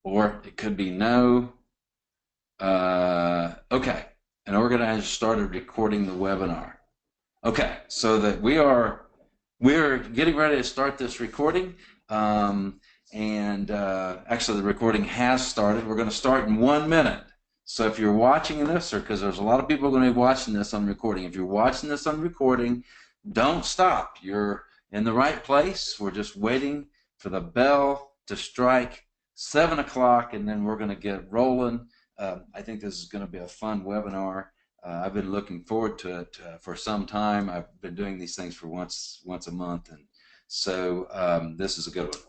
or it could be no. Okay, an organizer started recording the webinar. Okay, so that we're getting ready to start this recording, and actually the recording has started. We're going to start in 1 minute. So if you're watching this, or because there's a lot of people going to be watching this on recording, if you're watching this on recording, don't stop. You're in the right place. We're just waiting for the bell to strike 7 o'clock, and then we're going to get rolling. I think this is going to be a fun webinar. I've been looking forward to it for some time. I've been doing these things for once a month, and so this is a good one.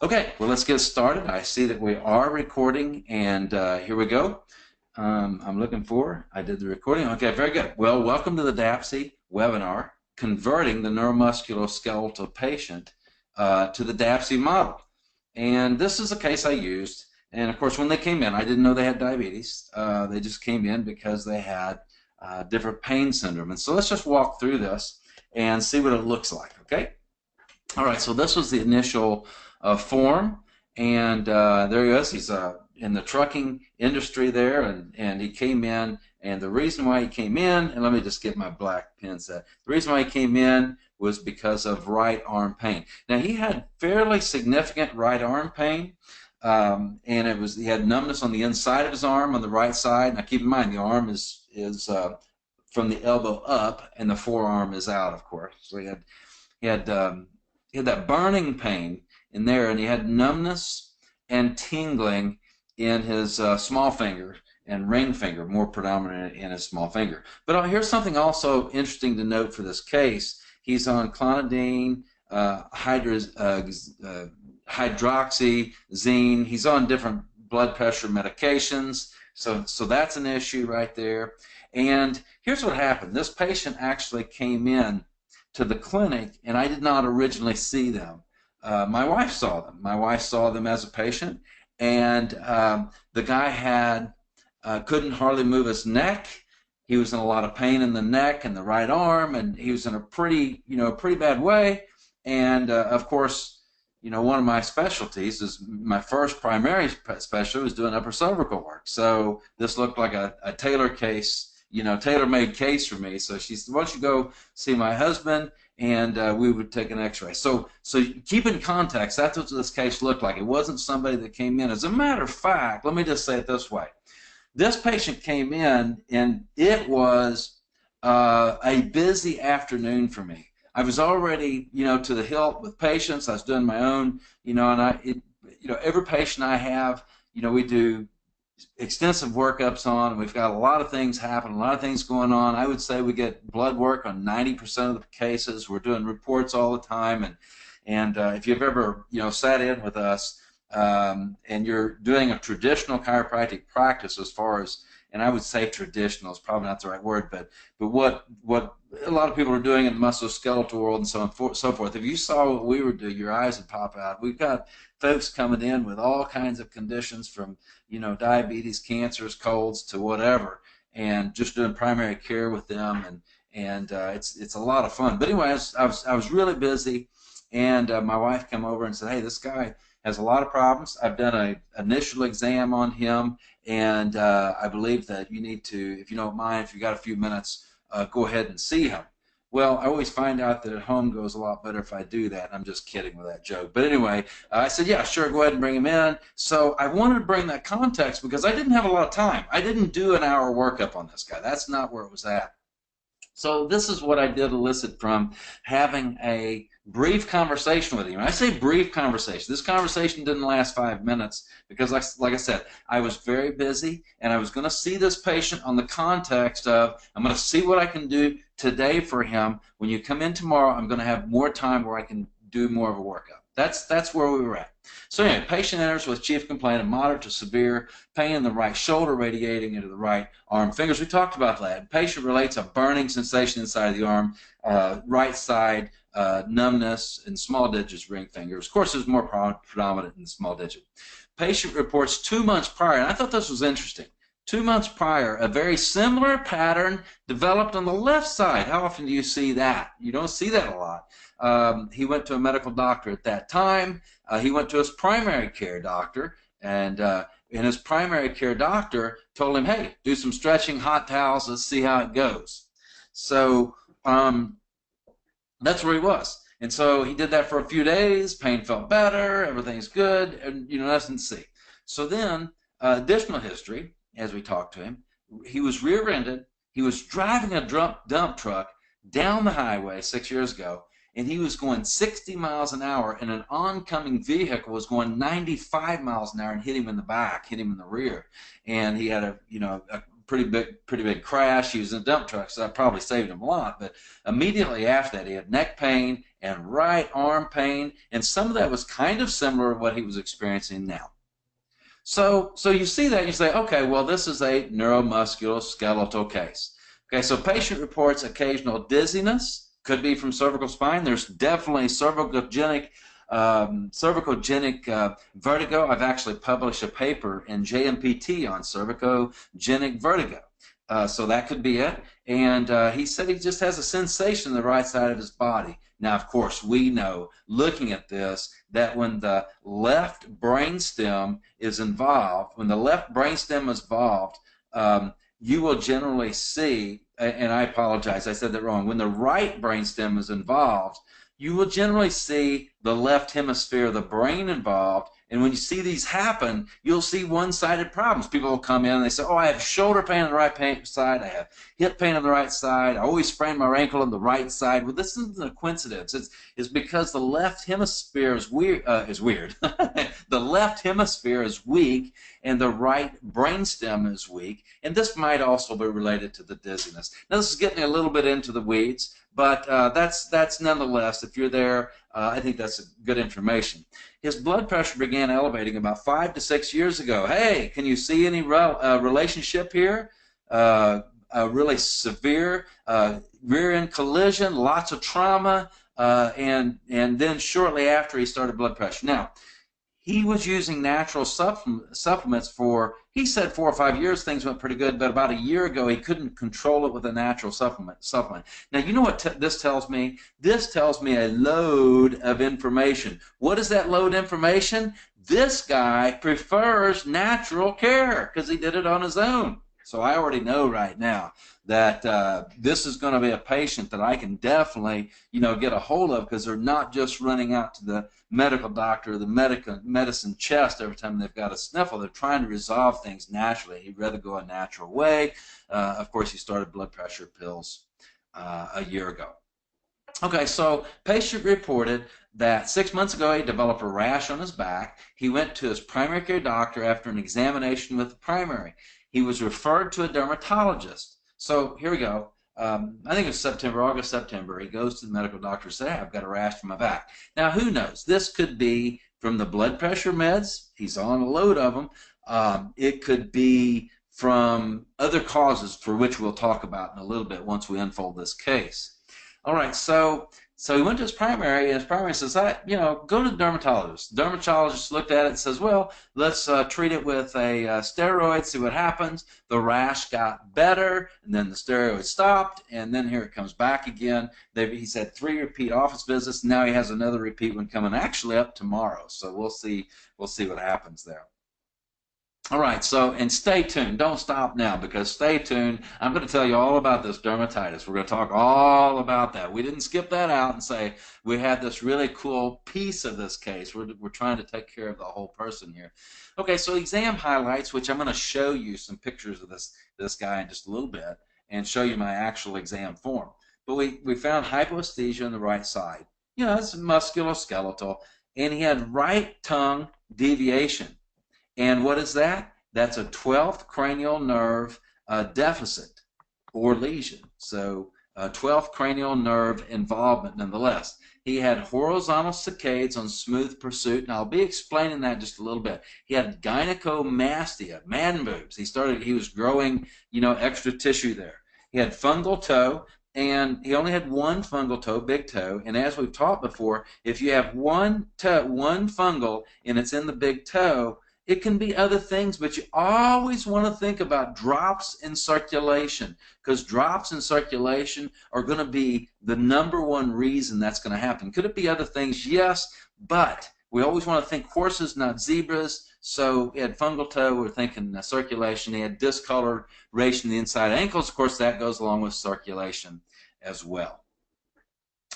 Okay, well, let's get started. I see that we are recording, and here we go. I'm looking for, I did the recording. Okay, very good. Well, welcome to the DAPSY webinar, Converting the Neuromusculoskeletal Patient to the DAPSY Model. And this is a case I used. And of course, when they came in, I didn't know they had diabetes. They just came in because they had different pain syndrome. And so let's just walk through this and see what it looks like, okay? All right, so this was the initial form. And there he is. He's in the trucking industry there, and he came in. And the reason why he came in, and let me just get my black pen set. The reason why he came in was because of right arm pain. Now, he had fairly significant right arm pain. And he had numbness on the inside of his arm on the right side. Now keep in mind the arm is from the elbow up and the forearm is out, of course. So he had that burning pain in there, and he had numbness and tingling in his small finger and ring finger, more predominant in his small finger. But here's something also interesting to note for this case. He's on clonidine, hydroxyzine. He's on different blood pressure medications, so that's an issue right there. And here's what happened. This patient actually came in to the clinic, and I did not originally see them. My wife saw them. My wife saw them as a patient, and the guy couldn't hardly move his neck. He was in a lot of pain in the neck and the right arm, and he was in a pretty bad way. And of course, one of my specialties is my first primary specialty was doing upper cervical work. So this looked like a tailor-made case for me. So she said, why don't you go see my husband, and we would take an x-ray. So keep in context, that's what this case looked like. It wasn't somebody that came in. As a matter of fact, let me just say it this way. This patient came in, and it was a busy afternoon for me. I was already, to the hilt with patients. I was doing my own, and every patient I have, we do extensive workups on, and we've got a lot of things happening, a lot of things going on. I would say we get blood work on 90% of the cases. We're doing reports all the time, and if you've ever, sat in with us, and you're doing a traditional chiropractic practice as far as, and I would say traditional is probably not the right word, but what a lot of people are doing in the musculoskeletal world and so on so forth. If you saw what we were doing, your eyes would pop out. We've got folks coming in with all kinds of conditions, from diabetes, cancers, colds, to whatever, and just doing primary care with them, and it's a lot of fun. But anyway, I was really busy, and my wife came over and said, hey, this guy has a lot of problems. I've done an initial exam on him, and I believe that you need to, if you don't mind, if you got a few minutes, go ahead and see him. Well, I always find out that at home goes a lot better if I do that. I'm just kidding with that joke. But anyway, I said, yeah, sure, go ahead and bring him in. So I wanted to bring that context because I didn't have a lot of time. I didn't do an hour workup on this guy. That's not where it was at. So this is what I did elicit from having a brief conversation with him. I say brief conversation. This conversation didn't last 5 minutes because, like I said, I was very busy, and I was going to see this patient on the context of, I'm going to see what I can do today for him. When you come in tomorrow, I'm going to have more time where I can do more of a workup. That's where we were at. So anyway, patient enters with chief complaint of moderate to severe pain in the right shoulder radiating into the right arm fingers. We talked about that. Patient relates a burning sensation inside of the arm, right side, numbness, and small digits, ring fingers. Of course, it's more predominant in the small digit. Patient reports 2 months prior, and I thought this was interesting. 2 months prior, a very similar pattern developed on the left side. How often do you see that? You don't see that a lot. He went to a medical doctor at that time. He went to his primary care doctor, And his primary care doctor told him, hey, do some stretching, hot towels, let's see how it goes. So that's where he was. And so he did that for a few days. Pain felt better. Everything's good. And, nothing to see. So then, additional history, as we talked to him, he was rear-ended. He was driving a dump truck down the highway 6 years ago, and he was going 60 miles an hour, and an oncoming vehicle was going 95 miles an hour and hit him in the back, hit him in the rear. And he had a pretty big crash. He was in a dump truck, so that probably saved him a lot. But immediately after that, he had neck pain and right arm pain, and some of that was kind of similar to what he was experiencing now. So you see that and you say, okay, well, this is a neuromusculoskeletal case. Okay, so patient reports occasional dizziness, could be from cervical spine. There's definitely cervicogenic vertigo. I've actually published a paper in JMPT on cervicogenic vertigo. So that could be it. And he said he just has a sensation in the right side of his body. Now, of course, we know, looking at this, that when the left brainstem is involved, you will generally see, and I apologize, I said that wrong. When the right brainstem is involved, you will generally see the left hemisphere of the brain involved. And when you see these happen, you'll see one-sided problems. People will come in and they say, oh, I have shoulder pain on the right side, I have hip pain on the right side, I always sprain my ankle on the right side. Well, this isn't a coincidence. It's because the left hemisphere is weird. The left hemisphere is weak and the right brainstem is weak. And this might also be related to the dizziness. Now, this is getting a little bit into the weeds, but that's nonetheless, if you're there, I think that's good information. His blood pressure began elevating about 5 to 6 years ago. Hey, can you see any relationship here? A really severe rear-end collision, lots of trauma, and then shortly after he started blood pressure. Now, he was using natural supplements for, he said 4 or 5 years, things went pretty good, but about a year ago he couldn't control it with a natural supplement. Now, you know what this tells me? This tells me a load of information. What is that load of information? This guy prefers natural care because he did it on his own. So I already know right now that this is going to be a patient that I can definitely, get a hold of, because they're not just running out to the medical doctor or the medicine chest every time they've got a sniffle. They're trying to resolve things naturally. He'd rather go a natural way. Of course, he started blood pressure pills a year ago. Okay, so patient reported that 6 months ago he developed a rash on his back. He went to his primary care doctor after an examination with the primary. He was referred to a dermatologist. So here we go. I think it was August, September. He goes to the medical doctor and says, hey, I've got a rash on my back. Now, who knows? This could be from the blood pressure meds. He's on a load of them. It could be from other causes, for which we'll talk about in a little bit once we unfold this case. All right, so he went to his primary, and his primary says, go to the dermatologist. The dermatologist looked at it and says, well, let's treat it with a steroid, see what happens. The rash got better, and then the steroid stopped, and then here it comes back again. He said 3 repeat office visits. Now he has another repeat one coming actually up tomorrow, so we'll see what happens there. All right, and stay tuned. Don't stop now, because stay tuned. I'm going to tell you all about this dermatitis. We're going to talk all about that. We didn't skip that out and say we had this really cool piece of this case. We're trying to take care of the whole person here. Okay, so exam highlights, which I'm going to show you some pictures of this guy in just a little bit and show you my actual exam form. But we found hypoesthesia on the right side. It's musculoskeletal, and he had right tongue deviation. And what is that? That's a 12th cranial nerve deficit or lesion. So 12th cranial nerve involvement nonetheless. He had horizontal saccades on smooth pursuit, and I'll be explaining that just a little bit. He had gynecomastia, man boobs. He was growing, extra tissue there. He had fungal toe, and he only had one fungal toe, big toe. And as we've taught before, if you have one fungal and it's in the big toe, it can be other things, but you always want to think about drops in circulation, because drops in circulation are going to be the #1 reason that's going to happen. Could it be other things? Yes, but we always want to think horses, not zebras, So he had fungal toe, we're thinking circulation. He had discoloration in the inside ankles. Of course, that goes along with circulation as well.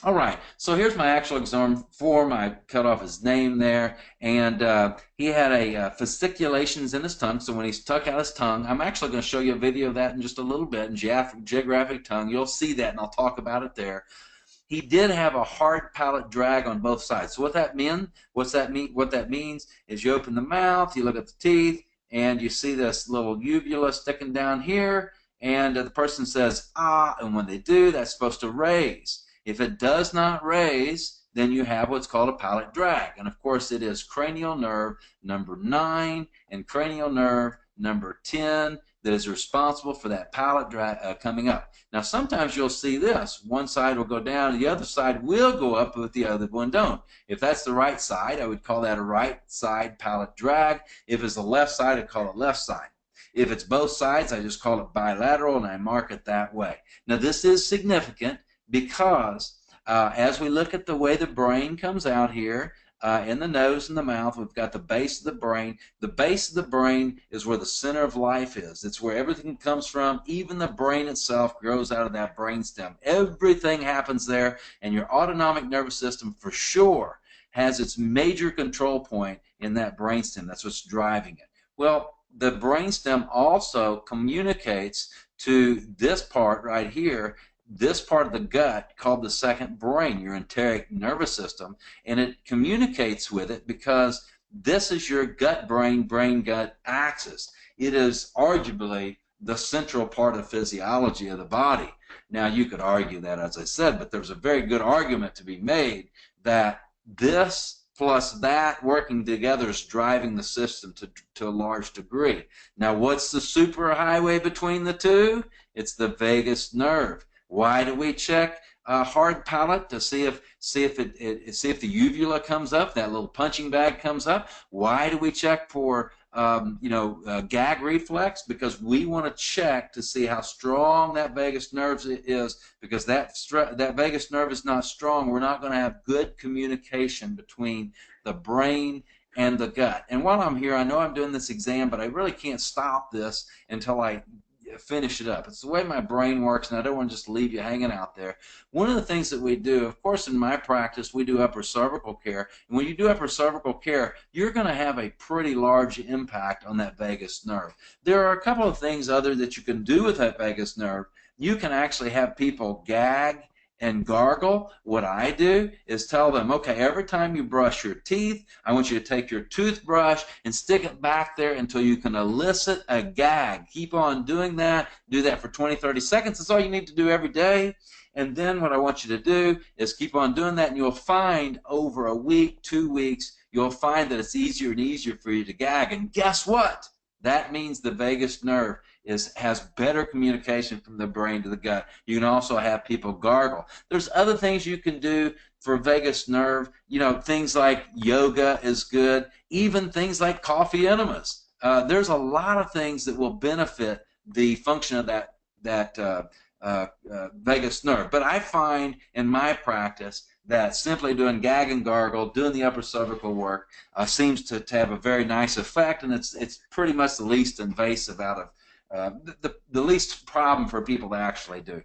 All right, so here's my actual exam form. I cut off his name there, and he had fasciculations in his tongue. So when he stuck out his tongue, I'm actually going to show you a video of that in just a little bit, in geographic tongue. You'll see that, and I'll talk about it there. He did have a hard palate drag on both sides. So what that means is you open the mouth, you look at the teeth, and you see this little uvula sticking down here, and the person says, ah, and when they do, that's supposed to raise. If it does not raise, then you have what's called a palate drag. And of course, it is cranial nerve number 9 and cranial nerve number 10 that is responsible for that palate drag coming up. Now, sometimes you'll see this. One side will go down, and the other side will go up, but the other one don't. If that's the right side, I would call that a right side palate drag. If it's the left side, I'd call it left side. If it's both sides, I just call it bilateral, and I mark it that way. Now, this is significant because as we look at the way the brain comes out here, in the nose and the mouth, we've got the base of the brain. The base of the brain is where the center of life is. It's where everything comes from. Even the brain itself grows out of that brainstem. Everything happens there, and your autonomic nervous system for sure has its major control point in that brainstem. That's what's driving it. Well, the brainstem also communicates to this part right here, this part of the gut called the second brain, your enteric nervous system, and it communicates with it because this is your gut-brain-brain-gut axis. It is arguably the central part of the physiology of the body. Now, you could argue that, as I said, but there's a very good argument to be made that this plus that working together is driving the system to a large degree. Now, what's the superhighway between the two? It's the vagus nerve. Why do we check hard palate? To see if the uvula comes up, that little punching bag comes up. Why do we check for gag reflex? Because we want to check to see how strong that vagus nerve is. Because that vagus nerve is not strong, we're not going to have good communication between the brain and the gut. And while I'm here, I know I'm doing this exam, but I really can't stop this until I finish it up. It's the way my brain works, and I don't want to just leave you hanging out there. One of the things that we do, of course, in my practice, we do upper cervical care. And when you do upper cervical care, you're going to have a pretty large impact on that vagus nerve. There are a couple of things other that you can do with that vagus nerve. You can actually have people gag and gargle. What I do is tell them, okay, every time you brush your teeth, I want you to take your toothbrush and stick it back there until you can elicit a gag. Keep on doing that. Do that for 20, 30 seconds. That's all you need to do every day. And then what I want you to do is keep on doing that, and you'll find over a week, 2 weeks, you'll find that it's easier and easier for you to gag. And guess what? That means the vagus nerve has better communication from the brain to the gut. You can also have people gargle. There's other things you can do for vagus nerve. You know, things like yoga is good. Even things like coffee enemas. There's a lot of things that will benefit the function of that vagus nerve. But I find in my practice that simply doing gag and gargle, doing the upper cervical work, seems to have a very nice effect, and it's pretty much the least invasive out of the least problem for people to actually do.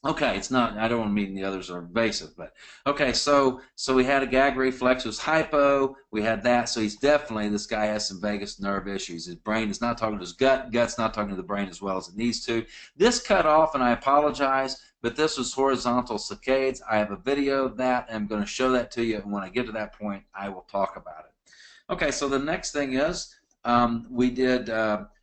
Okay, it's not, I don't want to mean the others are invasive, but okay, so we had a gag reflex, it was hypo, we had that, so he's definitely, this guy has some vagus nerve issues. His brain is not talking to his gut, gut's not talking to the brain as well as it needs to. This cut off, and I apologize, but this was horizontal saccades. I have a video of that, and I'm going to show that to you, and when I get to that point, I will talk about it. Okay, so the next thing is, we did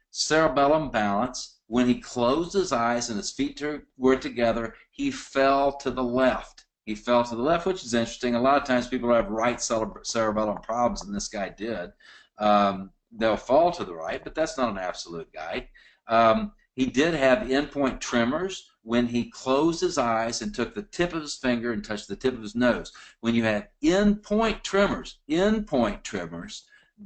cerebellum balance. When he closed his eyes and his feet were together, he fell to the left. He fell to the left, which is interesting. A lot of times people have right cerebellum problems, and this guy did. They'll fall to the right, but that's not an absolute guide. He did have endpoint tremors when he closed his eyes and took the tip of his finger and touched the tip of his nose. When you have endpoint tremors,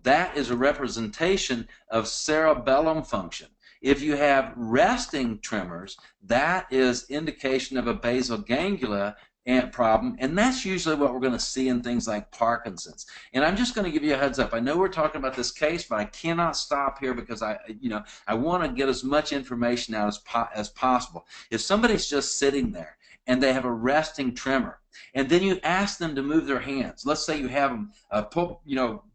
that is a representation of cerebellum function. If you have resting tremors, that is indication of a basal ganglia and problem, and that's usually what we're going to see in things like Parkinson's. And I'm just going to give you a heads up. I know we're talking about this case, but I cannot stop here because I want to get as much information out as possible. If somebody's just sitting there and they have a resting tremor, and then you ask them to move their hands. Let's say you have them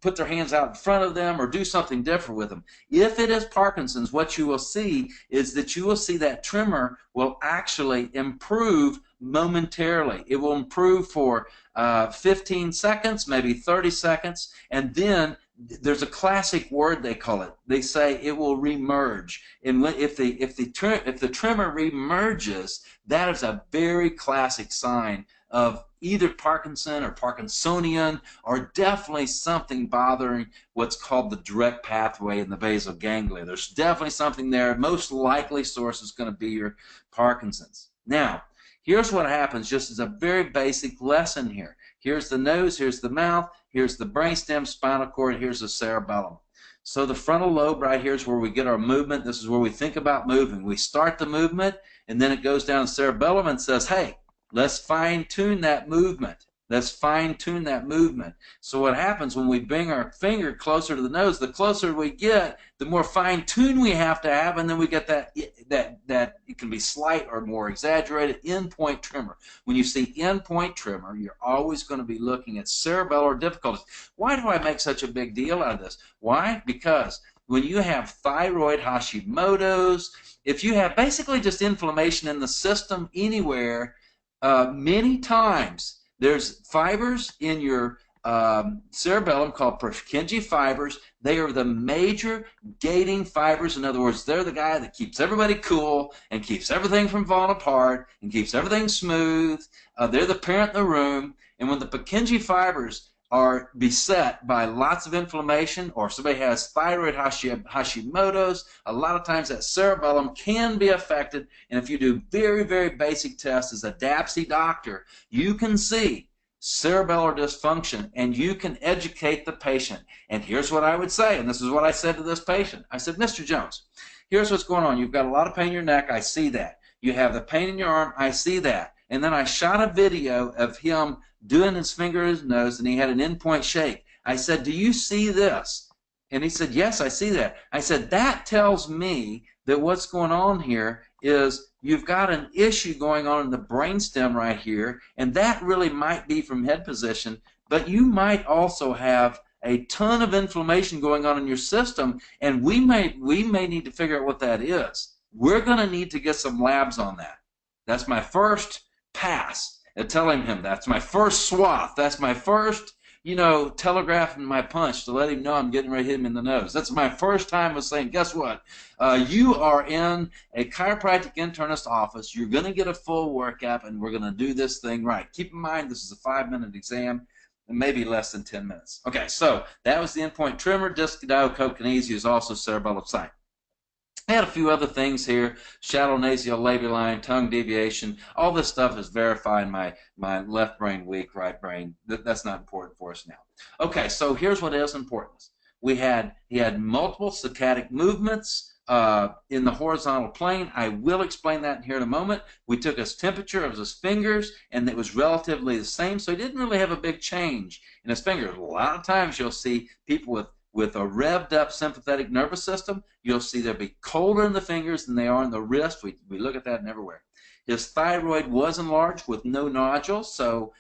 put their hands out in front of them or do something different with them. If it is Parkinson's, what you will see is that you will see that tremor will actually improve momentarily. It will improve for 15 seconds, maybe 30 seconds, and then there's a classic word they call it. They say it will remerge. And if the tremor remerges, that is a very classic sign of either Parkinson or Parkinsonian, or definitely something bothering what's called the direct pathway in the basal ganglia. There's definitely something there. Most likely source is going to be your Parkinson's. Now, here's what happens just as a very basic lesson here. Here's the nose, here's the mouth, here's the brainstem, spinal cord, here's the cerebellum. So the frontal lobe right here is where we get our movement. This is where we think about moving. We start the movement, and then it goes down to cerebellum and says, hey, let's fine-tune that movement. Let's fine-tune that movement. So what happens when we bring our finger closer to the nose, the closer we get, the more fine-tuned we have to have, and then we get that it can be slight or more exaggerated end-point tremor. When you see end-point tremor, you're always going to be looking at cerebellar difficulties. Why do I make such a big deal out of this? Why? Because when you have thyroid Hashimoto's, if you have basically just inflammation in the system anywhere, many times there's fibers in your cerebellum called Purkinje fibers. They are the major gating fibers. In other words, they're the guy that keeps everybody cool and keeps everything from falling apart and keeps everything smooth. They're the parent in the room. And when the Purkinje fibers are beset by lots of inflammation, or somebody has thyroid Hashimoto's, a lot of times that cerebellum can be affected. And if you do very, very basic tests as a DAPSY doctor, you can see cerebellar dysfunction, and you can educate the patient. And here's what I would say, and this is what I said to this patient. I said, Mr. Jones, here's what's going on. You've got a lot of pain in your neck. I see that. You have the pain in your arm. I see that. And then I shot a video of him doing his finger in his nose, and he had an endpoint shake. I said, do you see this? And he said, yes, I see that. I said, that tells me that what's going on here is you've got an issue going on in the brainstem right here, and that really might be from head position, but you might also have a ton of inflammation going on in your system, and we may need to figure out what that is. We're going to need to get some labs on that. That's my first pass at telling him. That's my first swath. That's my first, telegraphing my punch to let him know I'm getting ready to hit him in the nose. That's my first time of saying, guess what? You are in a chiropractic internist office. You're going to get a full workup, and we're going to do this thing right. Keep in mind, this is a 5-minute exam, and maybe less than 10 minutes. Okay, so that was the endpoint tremor. Discodiocokinesia is also cerebellar site. I had a few other things here: shallow nasal labial line, tongue deviation. All this stuff is verifying my left brain weak, right brain. That's not important for us now. Okay, so here's what is important. He had multiple saccadic movements in the horizontal plane. I will explain that here in a moment. We took his temperature of his fingers, and it was relatively the same, so he didn't really have a big change in his fingers. A lot of times you'll see people with a revved up sympathetic nervous system, you'll see they'll be colder in the fingers than they are in the wrist. We look at that everywhere. His thyroid was enlarged with no nodules, so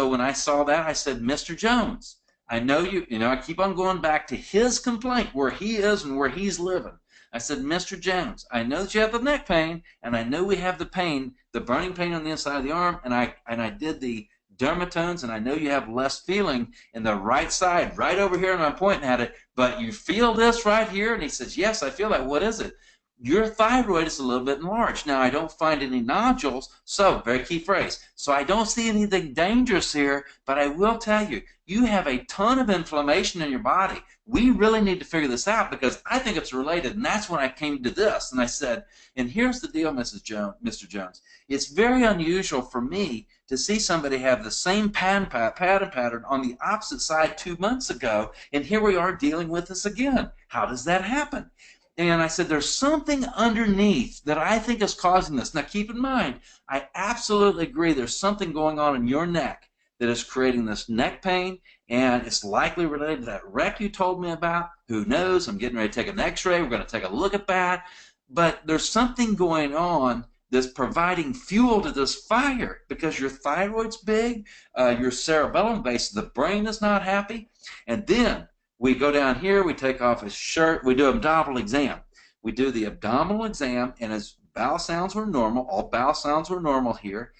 when I saw that, I said, Mr. Jones, I know I keep on going back to his complaint, where he is and where he's living. I said, Mr. Jones, I know that you have the neck pain, and I know we have the pain, the burning pain on the inside of the arm, and I did the dermatones, and I know you have less feeling in the right side, right over here, and I'm pointing at it, but you feel this right here? And he says, yes, I feel that. What is it? Your thyroid is a little bit enlarged. Now, I don't find any nodules, so, very key phrase, so I don't see anything dangerous here, but I will tell you, you have a ton of inflammation in your body. We really need to figure this out, because I think it's related, and that's when I came to this, and I said, and here's the deal, Mr. Jones. It's very unusual for me to see somebody have the same pattern on the opposite side 2 months ago, and here we are dealing with this again. How does that happen? And I said, there's something underneath that I think is causing this. Now, keep in mind, I absolutely agree there's something going on in your neck that is creating this neck pain, and it's likely related to that wreck you told me about. Who knows? I'm getting ready to take an x-ray. We're going to take a look at that. But there's something going on that's providing fuel to this fire because your thyroid's big, your cerebellum base of the brain is not happy, and then we go down here, we take off his shirt, we do an abdominal exam. We do the abdominal exam, and his bowel sounds were normal. All bowel sounds were normal here.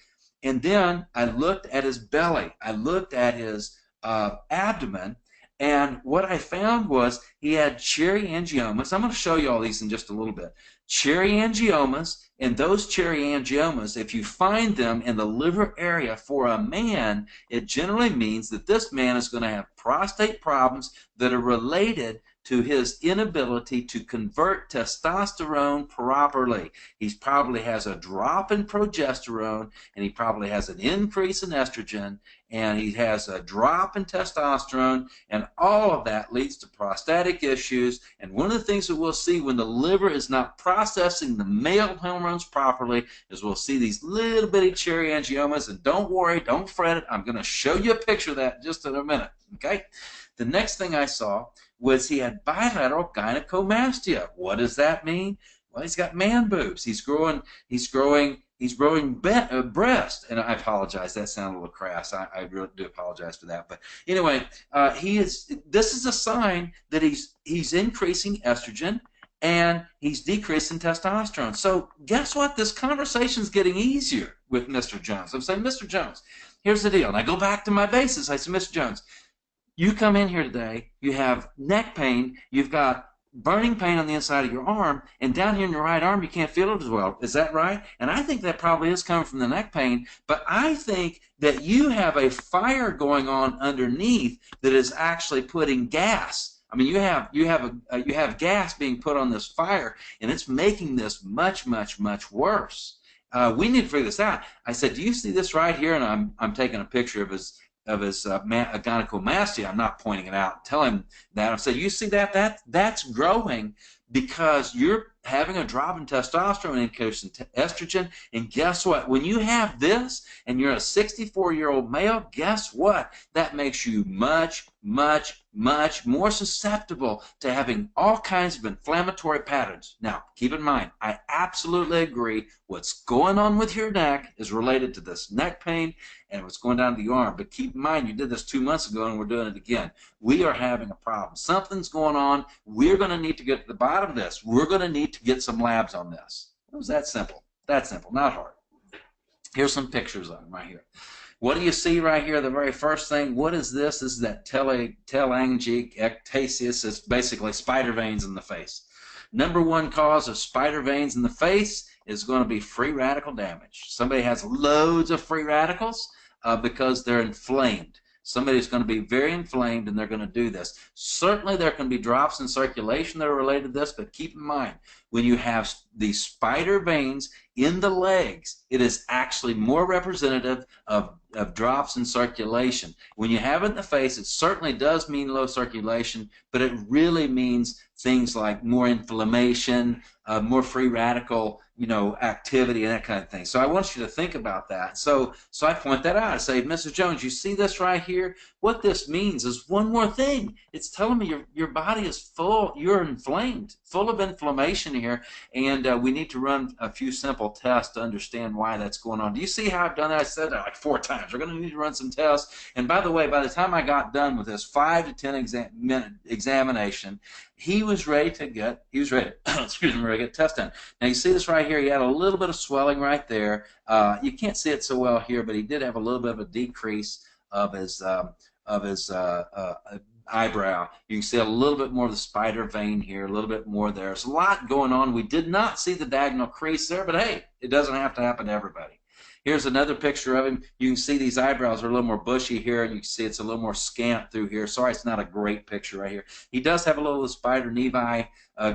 And then I looked at his belly. I looked at his abdomen, and what I found was he had cherry angiomas. I'm going to show you all these in just a little bit. Cherry angiomas, and those cherry angiomas, if you find them in the liver area for a man, it generally means that this man is going to have prostate problems that are related to his inability to convert testosterone properly. He probably has a drop in progesterone, and he probably has an increase in estrogen, and he has a drop in testosterone, and all of that leads to prostatic issues. And one of the things that we'll see when the liver is not processing the male hormones properly is we'll see these little bitty cherry angiomas. And don't worry, don't fret it. I'm going to show you a picture of that just in a minute. Okay? The next thing I saw was he had bilateral gynecomastia. What does that mean? Well, he's got man boobs. He's growing breast. And I apologize. That sounded a little crass. I really do apologize for that. But anyway, this is a sign that he's increasing estrogen and he's decreasing testosterone. So guess what? This conversation is getting easier with Mr. Jones. I'm saying, Mr. Jones, here's the deal. And I go back to my basis. I said, Mr. Jones, you come in here today, you have neck pain, you've got burning pain on the inside of your arm, and down here in your right arm you can't feel it as well. Is that right? And I think that probably is coming from the neck pain, but I think that you have a fire going on underneath that is actually putting gas. I mean, you have gas being put on this fire, and it's making this much, much, much worse. We need to figure this out. I said, do you see this right here? And I'm taking a picture of his gynecomastia. I'm not pointing it out. Tell him that. I said, you see that? That's growing because you're having a drop in testosterone, increase in estrogen, and guess what? When you have this and you're a 64-year-old male, guess what? That makes you much, much, much more susceptible to having all kinds of inflammatory patterns. Now, keep in mind, I absolutely agree what's going on with your neck is related to this neck pain and what's going down to your arm. But keep in mind, you did this 2 months ago and we're doing it again. We are having a problem. Something's going on. We're going to need to get to the bottom of this. We're going to need to get some labs on this. It was that simple. That simple, not hard. Here's some pictures of them right here. What do you see right here? The very first thing, what is this? This is that telangiectasis. It's basically spider veins in the face. Number one cause of spider veins in the face is going to be free radical damage. Somebody has loads of free radicals because they're inflamed. Somebody's going to be very inflamed and they're going to do this. Certainly there can be drops in circulation that are related to this, but keep in mind, when you have these spider veins in the legs, it is actually more representative of drops in circulation. When you have it in the face, it certainly does mean low circulation, but it really means things like more inflammation, more free radical, activity and that kind of thing. So I want you to think about that. So I point that out. I say, Mrs. Jones, you see this right here? What this means is one more thing. It's telling me your body is full, you're inflamed, full of inflammation here, and we need to run a few simple tests to understand why that's going on. Do you see how I've done that? I said that like 4 times. We're going to need to run some tests. And by the way, by the time I got done with this 5 to 10 minute examination, he was ready to get, excuse me, ready to get test done. Now you see this right here, he had a little bit of swelling right there. You can't see it so well here, but he did have a little bit of a decrease of his eyebrow. You can see a little bit more of the spider vein here, a little bit more there. There's a lot going on. We did not see the diagonal crease there, but hey, it doesn't have to happen to everybody. Here's another picture of him. You can see these eyebrows are a little more bushy here, and you can see it's a little more scant through here. Sorry, it's not a great picture right here. He does have a little spider nevi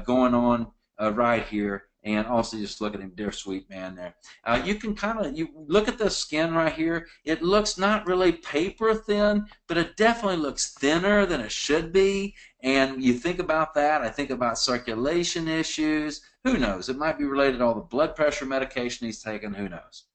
going on right here, And also just look at him, dear sweet man there. You can kind of, you look at the skin right here. It looks not really paper thin, but it definitely looks thinner than it should be. And you think about that, I think about circulation issues. Who knows? It might be related to all the blood pressure medication he's taken. Who knows?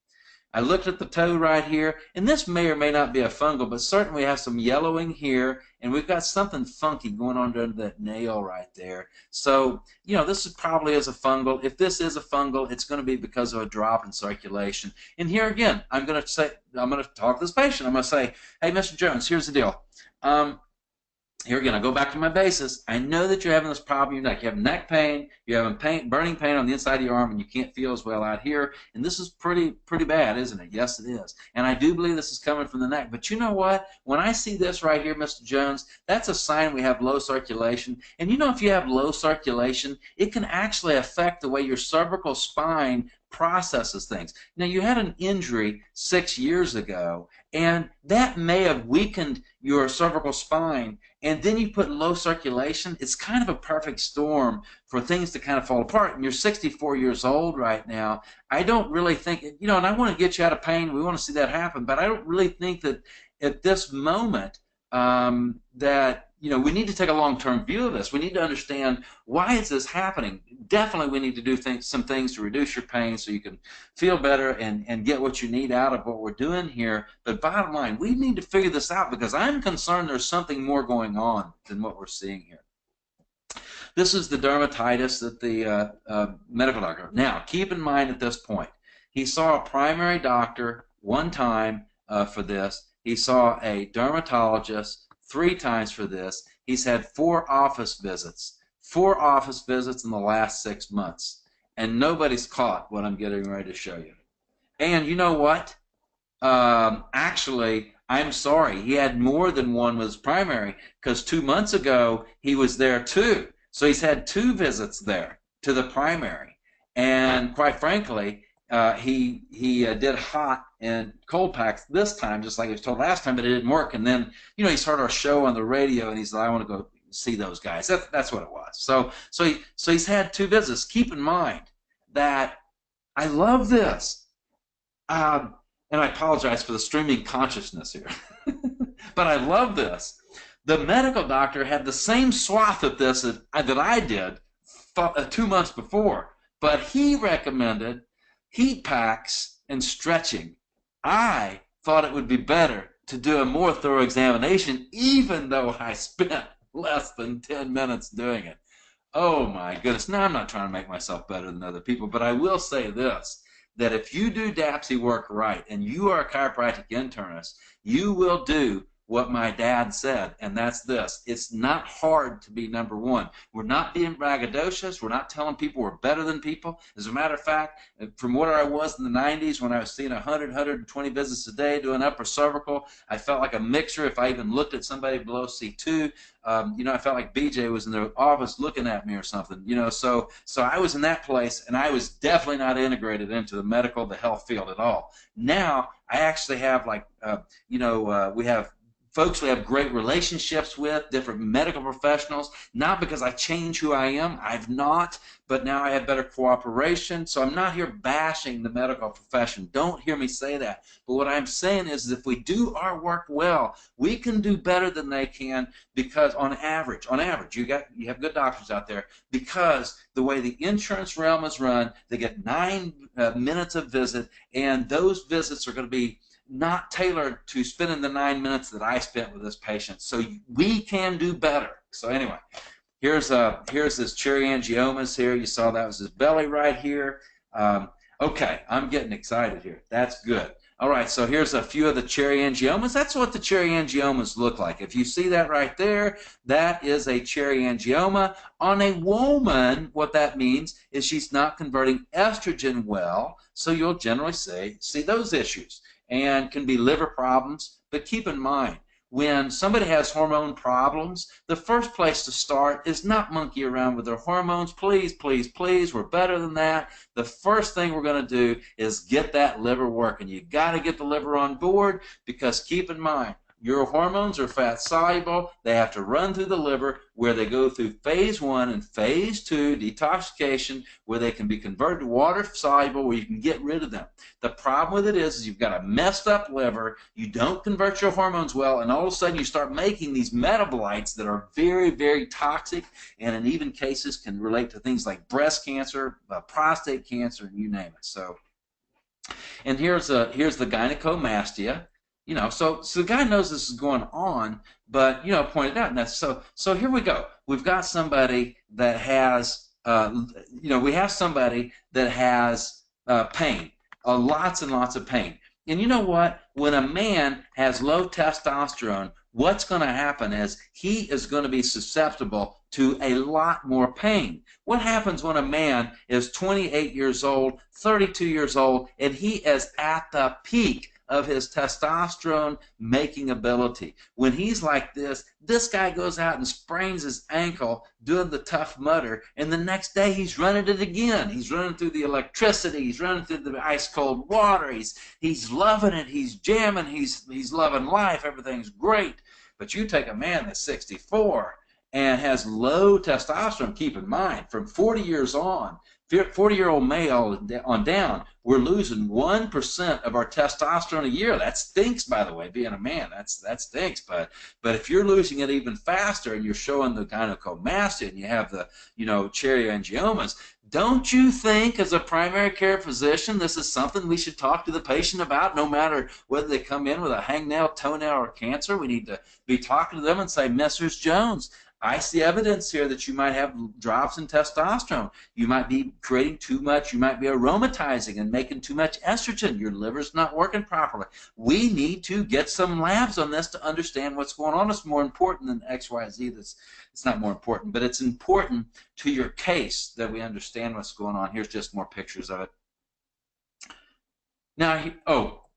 I looked at the toe right here, and this may or may not be a fungal, but certainly we have some yellowing here, and we've got something funky going on under that nail right there. So, you know, this probably is a fungal. If this is a fungal, it's going to be because of a drop in circulation. And here again, I'm going to talk to this patient. I'm going to say, hey, Mr. Jones, here's the deal. Here again, I go back to my basis. I know that you're having this problem in your neck. You have neck pain, you're having burning pain on the inside of your arm, and you can't feel as well out here. And this is pretty bad, isn't it? Yes, it is. And I do believe this is coming from the neck. But you know what? When I see this right here, Mr. Jones, that's a sign we have low circulation. And you know, if you have low circulation, it can actually affect the way your cervical spine processes things. Now, you had an injury 6 years ago, and that may have weakened your cervical spine, and then you put low circulation. It's kind of a perfect storm for things to kind of fall apart. And you're 64 years old right now. I don't really think, you know, and I want to get you out of pain. We want to see that happen, but I don't really think that at this moment that, you know, we need to take a long-term view of this. We need to understand, why is this happening? Definitely we need to do some things to reduce your pain so you can feel better and get what you need out of what we're doing here. But bottom line, we need to figure this out, because I'm concerned there's something more going on than what we're seeing here. This is the dermatitis that the medical doctor. Now, keep in mind at this point, he saw a primary doctor one time for this. He saw a dermatologist 3 times for this. He's had 4 office visits. 4 office visits in the last 6 months. And nobody's caught what I'm getting ready to show you. And you know what? Actually, I'm sorry. He had more than one with his primary, because 2 months ago he was there too. So he's had 2 visits there to the primary. And quite frankly, he did hot and cold packs this time, just like he was told last time, but it didn't work. And then, you know, he's heard our show on the radio, and he's like, I want to go see those guys. That's what it was. So he's had 2 visits. Keep in mind that I love this, and I apologize for the streaming consciousness here, but I love this. The medical doctor had the same swath of this that I did 2 months before, but he recommended heat packs and stretching. I thought it would be better to do a more thorough examination, even though I spent less than 10 minutes doing it. Oh my goodness. Now, I'm not trying to make myself better than other people, but I will say this, that if you do DAPSY work right and you are a chiropractic internist, you will do what my dad said, and that's this. It's not hard to be number one. We're not being braggadocious. We're not telling people we're better than people. As a matter of fact, from what I was in the 90s when I was seeing 100, 120 visits a day doing upper cervical, I felt like a mixer. If I even looked at somebody below C2, you know, I felt like BJ was in the office looking at me or something, you know. So I was in that place, and I was definitely not integrated into the medical, the health field at all. Now, I actually have, like, you know, we have folks we have great relationships with, different medical professionals, not because I change who I am. I've not, but now I have better cooperation. So I'm not here bashing the medical profession. Don't hear me say that. But what I'm saying is, if we do our work well, we can do better than they can, because on average, you have good doctors out there, because the way the insurance realm is run, they get 9 minutes of visit, and those visits are going to be not tailored to spending the 9 minutes that I spent with this patient. So we can do better. So anyway, here's his cherry angiomas here. You saw that was his belly right here. Okay, I'm getting excited here. That's good. All right, so here's a few of the cherry angiomas. That's what the cherry angiomas look like. If you see that right there, that is a cherry angioma. On a woman, what that means is she's not converting estrogen well, so you'll generally see those issues. And can be liver problems. But keep in mind, when somebody has hormone problems, the first place to start is not monkey around with their hormones. Please, please, please, we're better than that. The first thing we're going to do is get that liver working. You got to get the liver on board, because keep in mind, your hormones are fat soluble. They have to run through the liver, where they go through phase 1 and phase 2 detoxification, where they can be converted to water soluble, where you can get rid of them. The problem with it is you've got a messed up liver, you don't convert your hormones well, and all of a sudden you start making these metabolites that are very, very toxic, and in even cases can relate to things like breast cancer, prostate cancer, and you name it. So, and here's the gynecomastia. You know, so the guy knows this is going on, but, you know, pointed out. And that's, so here we go. We've got somebody that has, you know, we have somebody that has pain, lots and lots of pain. And you know what? When a man has low testosterone, what's going to happen is he is going to be susceptible to a lot more pain. What happens when a man is 28 years old, 32 years old, and he is at the peak of his testosterone making ability? When he's like this guy goes out and sprains his ankle doing the Tough Mudder, and the next day he's running it again. He's running through the electricity, he's running through the ice cold water, he's loving it, he's jamming, he's loving life, everything's great. But you take a man that's 64 and has low testosterone, keep in mind, from 40 years on, 40-year-old male on down, we're losing 1% of our testosterone a year. That stinks, by the way, being a man. That stinks. But if you're losing it even faster and you're showing the gynecomastia and you have the, you know, cherioangiomas, don't you think as a primary care physician this is something we should talk to the patient about, no matter whether they come in with a hangnail, toenail, or cancer? We need to be talking to them and say, Mrs. Jones, I see evidence here that you might have drops in testosterone. You might be creating too much. You might be aromatizing and making too much estrogen. Your liver's not working properly. We need to get some labs on this to understand what's going on. It's more important than XYZ. It's not more important, but it's important to your case that we understand what's going on. Here's just more pictures of it. Now,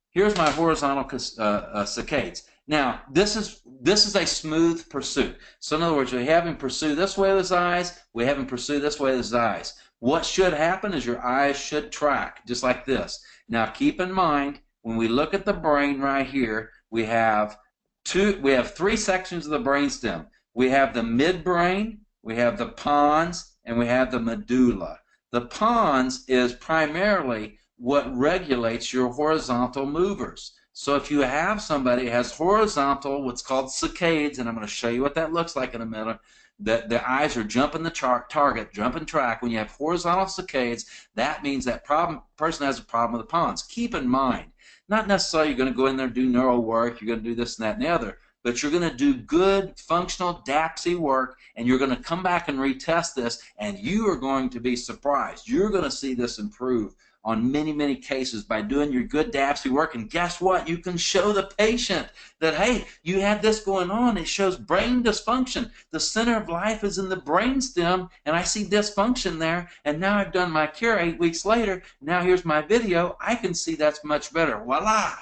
here's my horizontal saccades. Now, this is a smooth pursuit. So in other words, we have him pursue this way with his eyes, we have him pursue this way with his eyes. What should happen is your eyes should track, just like this. Now, keep in mind, when we look at the brain right here, we have three sections of the brainstem. We have the midbrain, we have the pons, and we have the medulla. The pons is primarily what regulates your horizontal movers. So if you have somebody who has horizontal, what's called saccades, and I'm going to show you what that looks like in a minute, that the eyes are jumping the target, jumping track. When you have horizontal saccades, that means that person has a problem with the pons. Keep in mind, not necessarily you're going to go in there and do neural work, you're going to do this and that and the other, but you're going to do good functional DAPSY work, and you're going to come back and retest this, and you are going to be surprised. You're going to see this improve on many, many cases by doing your good DAPSY work. And guess what? You can show the patient that, hey, you had this going on. It shows brain dysfunction. The center of life is in the brainstem, and I see dysfunction there, and now I've done my cure 8 weeks later. Now here's my video. I can see that's much better. Voila!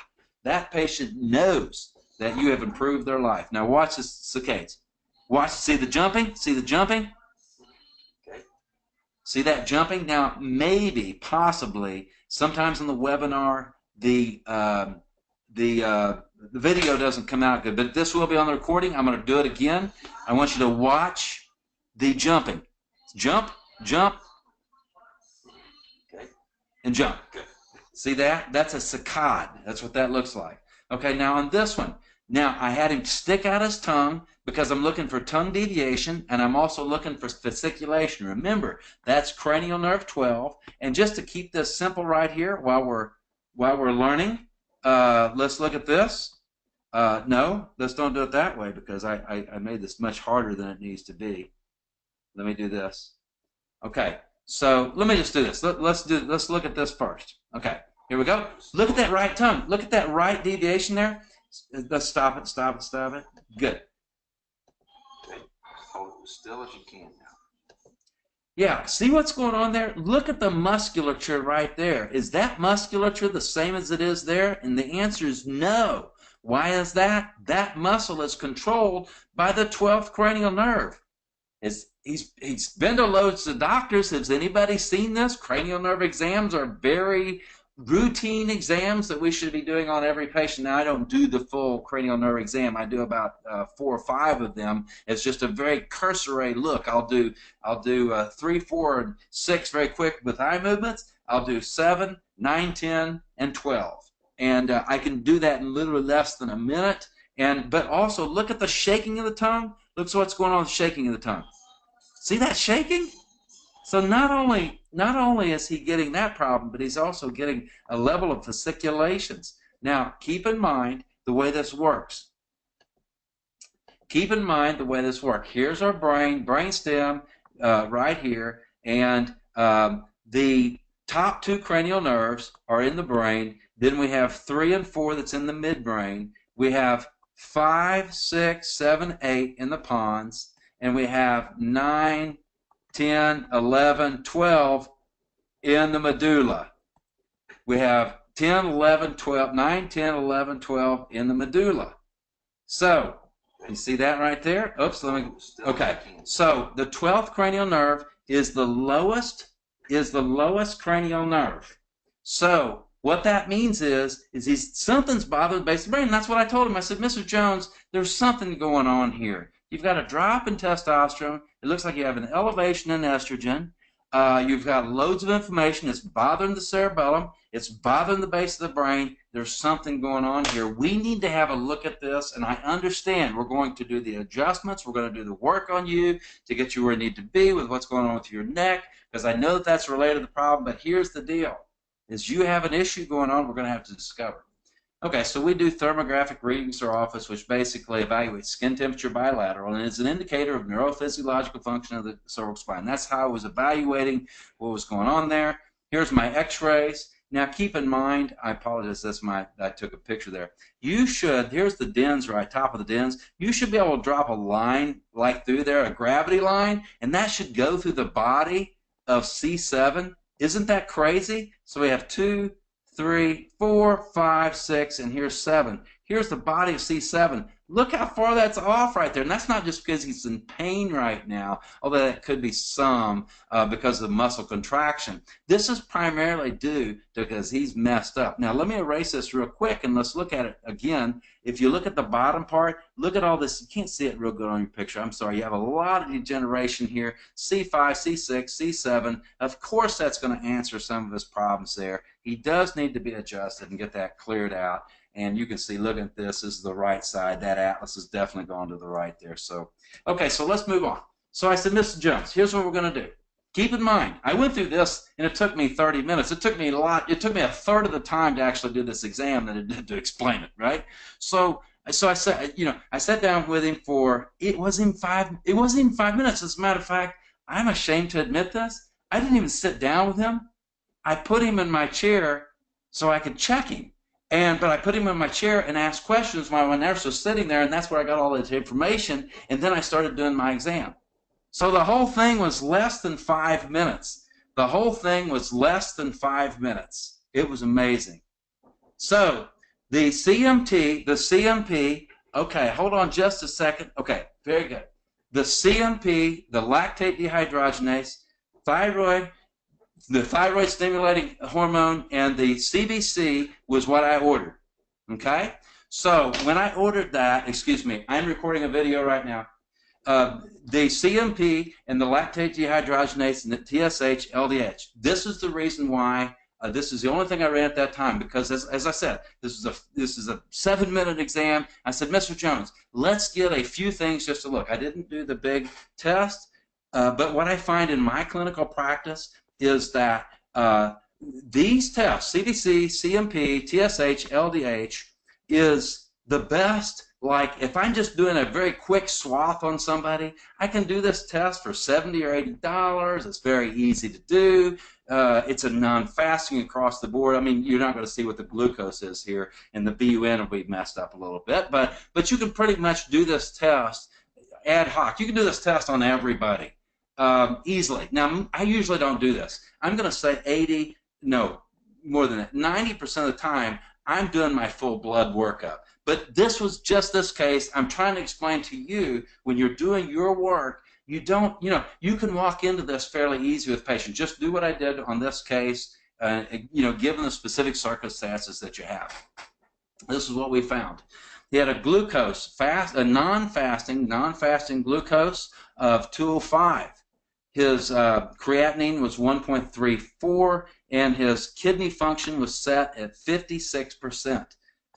That patient knows that you have improved their life. Now watch the saccades. Watch, see the jumping? See the jumping? See that jumping? Now, maybe, possibly, sometimes in the webinar, the video doesn't come out good, but this will be on the recording. I'm going to do it again. I want you to watch the jumping. Jump, jump, okay, and jump. Good. See that? That's a saccade. That's what that looks like. Okay, now on this one, now I had him stick out his tongue because I'm looking for tongue deviation, and I'm also looking for fasciculation. Remember, that's cranial nerve 12. And just to keep this simple right here while we're learning, let's look at this. No, let's don't do it that way because I made this much harder than it needs to be. Let me do this. Okay, so let me just do this. Let's look at this first. Okay, here we go. Look at that right tongue. Look at that right deviation there. Let's stop it, stop it, stop it. Good. Okay. Hold it as still as you can now. Yeah, see what's going on there? Look at the musculature right there. Is that musculature the same as it is there? And the answer is no. Why is that? That muscle is controlled by the 12th cranial nerve. He's been to loads of doctors. Has anybody seen this? Cranial nerve exams are very routine exams that we should be doing on every patient. Now, I don't do the full cranial nerve exam. I do about 4 or 5 of them. It's just a very cursory look. I'll do 3, 4, and 6 very quick with eye movements. I'll do 7, 9, 10, and 12. And I can do that in literally less than a minute. But also look at the shaking of the tongue. Look at what's going on with the shaking of the tongue. See that shaking? So not only is he getting that problem, but he's also getting a level of fasciculations. Now, keep in mind the way this works. Keep in mind the way this works. Here's our brain stem right here, and the top 2 cranial nerves are in the brain. Then we have 3 and 4 that's in the midbrain. We have 5, 6, 7, 8 in the pons, and we have 9, 10, 11, 12 in the medulla. We have 10, 11, 12, 9, 10, 11, 12 in the medulla. So, you see that right there? Oops, okay. So, the 12th cranial nerve is the lowest cranial nerve. So, what that means is something's bothering the base of the brain. And that's what I told him. I said, Mr. Jones, there's something going on here. You've got a drop in testosterone. It looks like you have an elevation in estrogen. You've got loads of inflammation. It's bothering the cerebellum. It's bothering the base of the brain. There's something going on here. We need to have a look at this, and I understand we're going to do the adjustments. We're going to do the work on you to get you where you need to be with what's going on with your neck, because I know that that's related to the problem, but here's the deal. Is you have an issue going on we're going to have to discover. Okay, so we do thermographic readings to our office, which basically evaluates skin temperature bilateral, and it's an indicator of neurophysiological function of the cervical spine. That's how I was evaluating what was going on there. Here's my x-rays. Now, keep in mind, I apologize, I took a picture there. You should, here's the dens right top of the dens. You should be able to drop a line like through there, a gravity line, and that should go through the body of C7. Isn't that crazy? So we have 2, 3, 4, 5, 6, and here's 7. Here's the body of C7. Look how far that's off right there. And that's not just because he's in pain right now, although that could be some because of muscle contraction. This is primarily due to because he's messed up. Now, let me erase this real quick, and let's look at it again. If you look at the bottom part, look at all this. You can't see it real good on your picture. I'm sorry. You have a lot of degeneration here. C5, C6, C7. Of course, that's going to answer some of his problems there. He does need to be adjusted and get that cleared out. And you can see, look at this, is the right side. That atlas is definitely going to the right there. So, okay, so let's move on. So I said, Mr. Jones, here's what we're going to do. Keep in mind, I went through this, and it took me 30 minutes. It took me a lot. It took me a third of the time to actually do this exam than it did to explain it, right? So I said, I sat down with him for, it wasn't even 5 minutes. As a matter of fact, I'm ashamed to admit this. I didn't even sit down with him. I put him in my chair so I could check him. But I put him in my chair and asked questions while my nurse was sitting there, and that's where I got all this information, and then I started doing my exam. So the whole thing was less than 5 minutes. The whole thing was less than 5 minutes. It was amazing. So the CMP, okay, hold on just a second. Okay, very good. The CMP, the lactate dehydrogenase, the thyroid stimulating hormone, and the CBC was what I ordered. Okay? So when I ordered that, excuse me, I'm recording a video right now. The CMP and the lactate dehydrogenase and the TSH, LDH. This is the reason why this is the only thing I ran at that time, because as I said, this is a 7-minute exam. I said, Mr. Jones, let's get a few things just to look. I didn't do the big test, but what I find in my clinical practice is that these tests, CBC, CMP, TSH, LDH, is the best. Like, if I'm just doing a very quick swath on somebody, I can do this test for $70 or $80. It's very easy to do. It's a non-fasting across the board. I mean, you're not going to see what the glucose is here, and the BUN will be messed up a little bit. But you can pretty much do this test ad hoc. You can do this test on everybody easily. Now, I usually don't do this. I'm going to say more than that. 90% of the time, I'm doing my full blood workup. But this was just this case. I'm trying to explain to you, when you're doing your work, you don't, you can walk into this fairly easy with patients. Just do what I did on this case, given the specific circumstances that you have. This is what we found. He had a glucose, a non-fasting glucose of 205. His creatinine was 1.34, and his kidney function was set at 56%.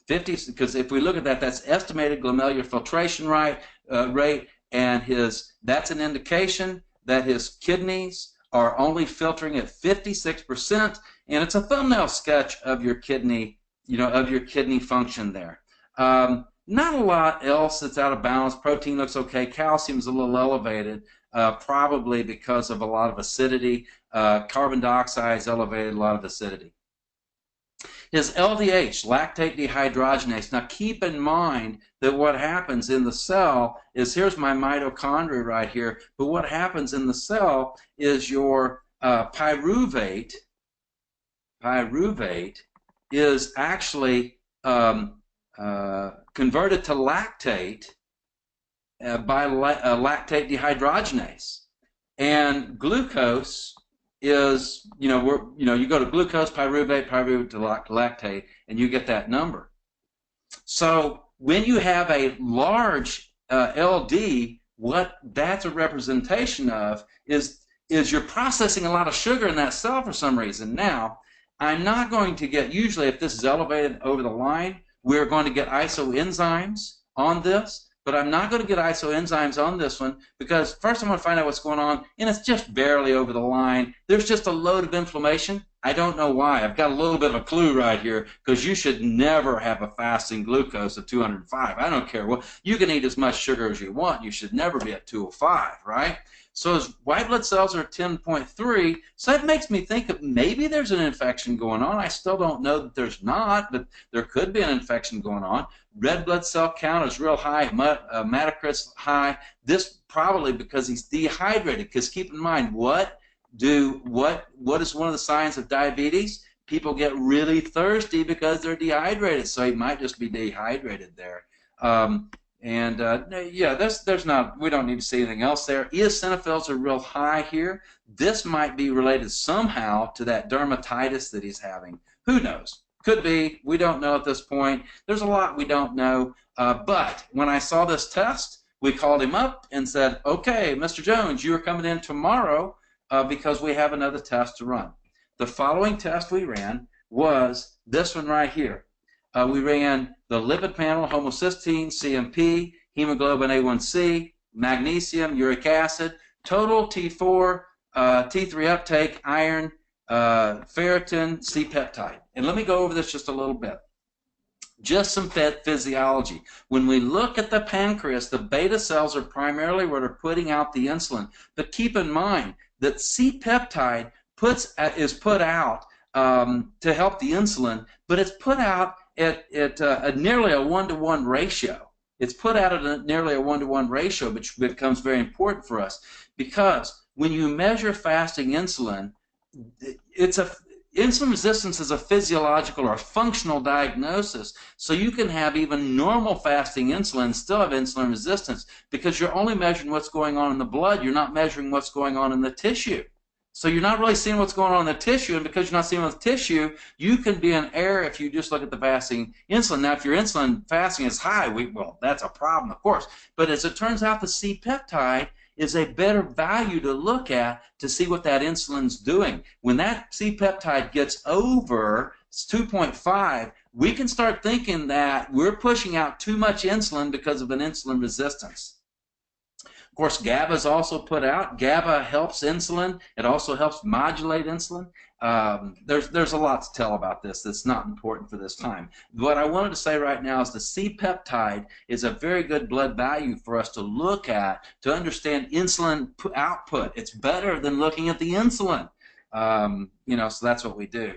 Because if we look at that, that's estimated glomerular filtration rate, and that's an indication that his kidneys are only filtering at 56%, and it's a thumbnail sketch of your kidney, of your kidney function there. Not a lot else that's out of balance. Protein looks okay. Calcium's a little elevated, probably because of a lot of acidity. Carbon dioxide is elevated, a lot of acidity. His LDH, lactate dehydrogenase. Now keep in mind that what happens in the cell is, here's my mitochondria right here, but what happens in the cell is your pyruvate is actually converted to lactate by lactate dehydrogenase. And glucose is, you go to glucose, pyruvate to lactate, and you get that number. So when you have a large LD, what that's a representation of is you're processing a lot of sugar in that cell for some reason. Now, I'm not going to get, usually if this is elevated over the line, we're going to get isoenzymes on this. But I'm not going to get isoenzymes on this one because first I'm going to find out what's going on, and it's just barely over the line. There's just a load of inflammation. I don't know why. I've got a little bit of a clue right here, because you should never have a fasting glucose of 205. I don't care. Well, you can eat as much sugar as you want. You should never be at 205, right? So his white blood cells are 10.3, so that makes me think that maybe there's an infection going on. I still don't know that there's not, but there could be an infection going on. Red blood cell count is real high, hematocrit's high. This probably because he's dehydrated, because keep in mind, what is one of the signs of diabetes? People get really thirsty because they're dehydrated, so he might just be dehydrated there. Yeah, there's not, we don't need to see anything else there. Eosinophils are real high here. This might be related somehow to that dermatitis that he's having. Who knows? Could be. We don't know at this point. There's a lot we don't know. But when I saw this test, we called him up and said, okay, Mr. Jones, you are coming in tomorrow because we have another test to run. The following test we ran was this one right here. We ran the lipid panel, homocysteine, CMP, hemoglobin A1C, magnesium, uric acid, total T4, T3 uptake, iron, ferritin, C-peptide. And let me go over this just a little bit. Just some physiology. When we look at the pancreas, the beta cells are primarily what are putting out the insulin. But keep in mind that C-peptide is put out to help the insulin, but it's put out at nearly a 1-to-1 ratio. It's put out at nearly a 1-to-1 ratio, which becomes very important for us, because when you measure fasting insulin, insulin resistance is a physiological or a functional diagnosis. So you can have even normal fasting insulin and still have insulin resistance, because you're only measuring what's going on in the blood. You're not measuring what's going on in the tissue. So you're not really seeing what's going on in the tissue, and because you're not seeing what's in the tissue, you can be in error if you just look at the fasting insulin. Now, if your insulin fasting is high, well, that's a problem, of course. But as it turns out, the C-peptide is a better value to look at to see what that insulin's doing. When that C-peptide gets over 2.5, we can start thinking that we're pushing out too much insulin because of an insulin resistance. Of course, GABA is also put out. GABA helps insulin. It also helps modulate insulin. There's a lot to tell about this that's not important for this time. What I wanted to say right now is the C-peptide is a very good blood value for us to look at to understand insulin output. It's better than looking at the insulin. So that's what we do.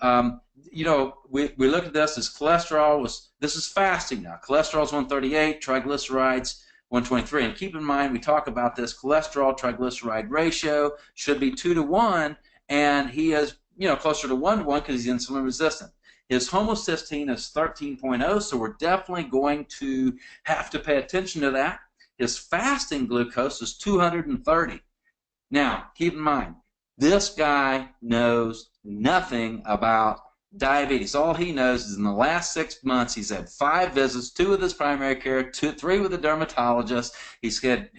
We look at this as cholesterol. This is fasting now. Cholesterol is 138, triglycerides 123. And keep in mind, we talk about this cholesterol triglyceride ratio should be 2-to-1, and he is closer to 1-to-1 because he's insulin resistant. His homocysteine is 13.0, so we're definitely going to have to pay attention to that. His fasting glucose is 230. Now, keep in mind, This guy knows nothing about diabetes. All he knows is in the last 6 months he's had 5 visits, 2 with his primary care, 3 with a dermatologist. He's had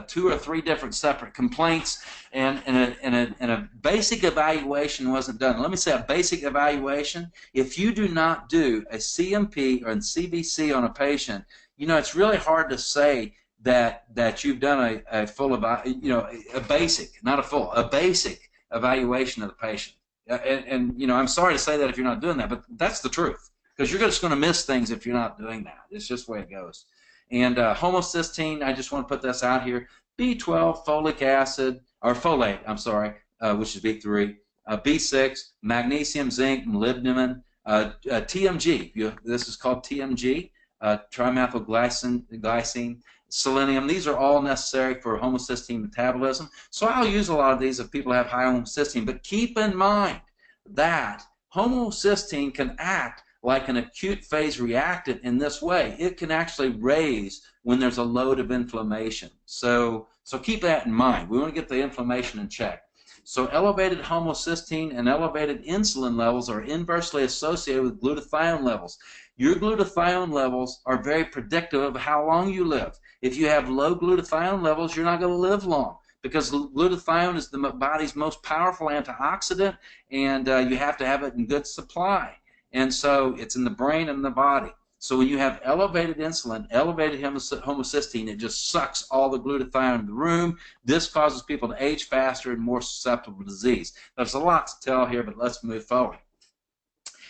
2 or 3 different separate complaints, and a basic evaluation wasn't done. Let me say, a basic evaluation, if you do not do a CMP or a CBC on a patient, you know, it's really hard to say that you've done a full a basic, not a full, a basic evaluation of the patient. And you know, I'm sorry to say that if you're not doing that, but that's the truth, because you're just going to miss things if you're not doing that. It's just the way it goes. And homocysteine, I just want to put this out here. B12, folic acid, or folate, I'm sorry, which is B3, B6, magnesium, zinc, molybdenum, TMG. This is called TMG, trimethylglycine, selenium. These are all necessary for homocysteine metabolism. So I'll use a lot of these if people have high homocysteine. But keep in mind that homocysteine can act like an acute phase reactant in this way. It can actually raise when there's a load of inflammation. So keep that in mind. We want to get the inflammation in check. So elevated homocysteine and elevated insulin levels are inversely associated with glutathione levels. Your glutathione levels are very predictive of how long you live. If you have low glutathione levels, you're not going to live long, because glutathione is the body's most powerful antioxidant, and you have to have it in good supply. And so it's in the brain and the body. So when you have elevated insulin, elevated homocysteine, it just sucks all the glutathione in the room. This causes people to age faster and more susceptible to disease. There's a lot to tell here, but let's move forward.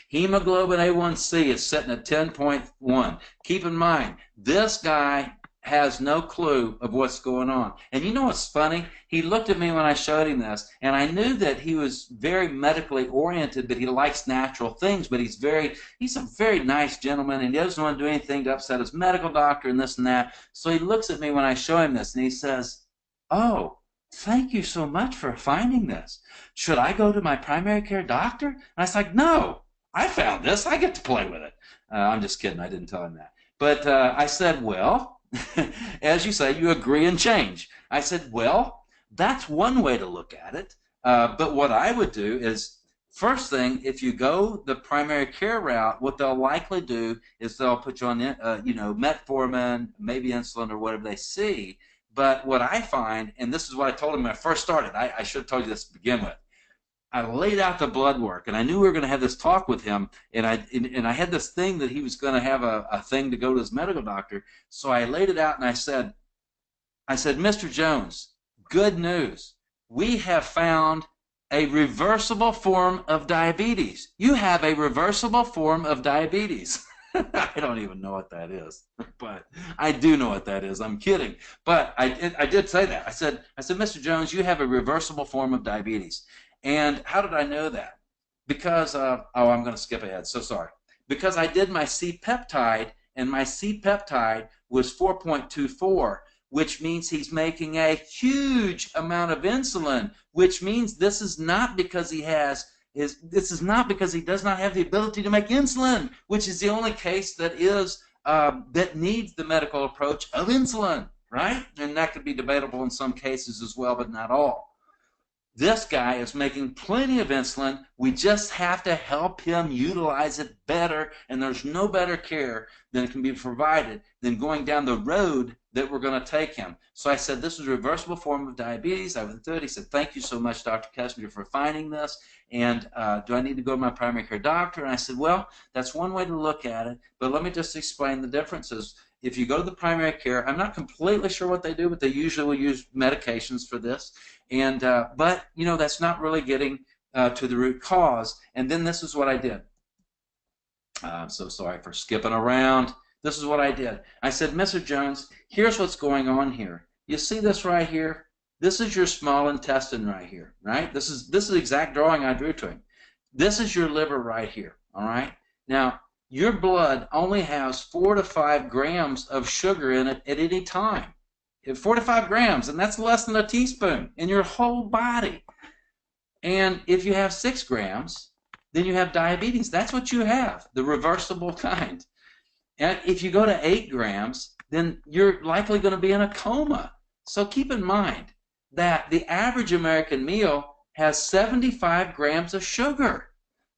Hemoglobin A1C is sitting at 10.1. Keep in mind, this guy has no clue of what's going on. And you know what's funny? He looked at me when I showed him this, and I knew that he was very medically oriented, but he likes natural things, but he's a very nice gentleman, and he doesn't want to do anything to upset his medical doctor and this and that. So he looks at me when I show him this, and he says, "Oh, thank you so much for finding this. Should I go to my primary care doctor?" And I was like, "No, I found this. I get to play with it." I'm just kidding. I didn't tell him that. But I said, "Well," as you say, you agree and change. I said, "Well, that's one way to look at it. But what I would do is, first thing, if you go the primary care route, what they'll likely do is they'll put you on, metformin, maybe insulin or whatever they see. But what I find, and this is what I told him when I first started, I should have told you this to begin with. I laid out the blood work, and I knew we were going to have this talk with him, and I had this thing that he was going to have a thing to go to his medical doctor. So I laid it out, and I said, "Mr. Jones, good news. We have found a reversible form of diabetes. You have a reversible form of diabetes." I don't even know what that is, but I do know what that is. I'm kidding. But I did say that. I said, "Mr. Jones, you have a reversible form of diabetes." And how did I know that? Because, I'm going to skip ahead, so sorry. Because I did my C-peptide, and my C-peptide was 4.24, which means he's making a huge amount of insulin, which means this is not because he does not have the ability to make insulin, which is the only case that needs the medical approach of insulin, right? And that could be debatable in some cases as well, but not all. This guy is making plenty of insulin. We just have to help him utilize it better, and there's no better care than can be provided than going down the road that we're going to take him. So I said, "This is a reversible form of diabetes." I went through it. He said, "Thank you so much, Dr. Kessinger, for finding this. And do I need to go to my primary care doctor?" And I said, "Well, that's one way to look at it, but let me just explain the differences. If you go to the primary care, I'm not completely sure what they do, but they usually will use medications for this. And but that's not really getting to the root cause." And then this is what I did. I'm so sorry for skipping around. This is what I did. I said, "Mr. Jones, here's what's going on here. You see this right here? This is your small intestine right here, right? This is the exact drawing I drew to him. This is your liver right here, all right? Now, your blood only has 4 to 5 grams of sugar in it at any time. 4 to 5 grams, and that's less than a teaspoon in your whole body. And if you have 6 grams, then you have diabetes. That's what you have, the reversible kind. And if you go to 8 grams, then you're likely going to be in a coma. So keep in mind that the average American meal has 75 grams of sugar.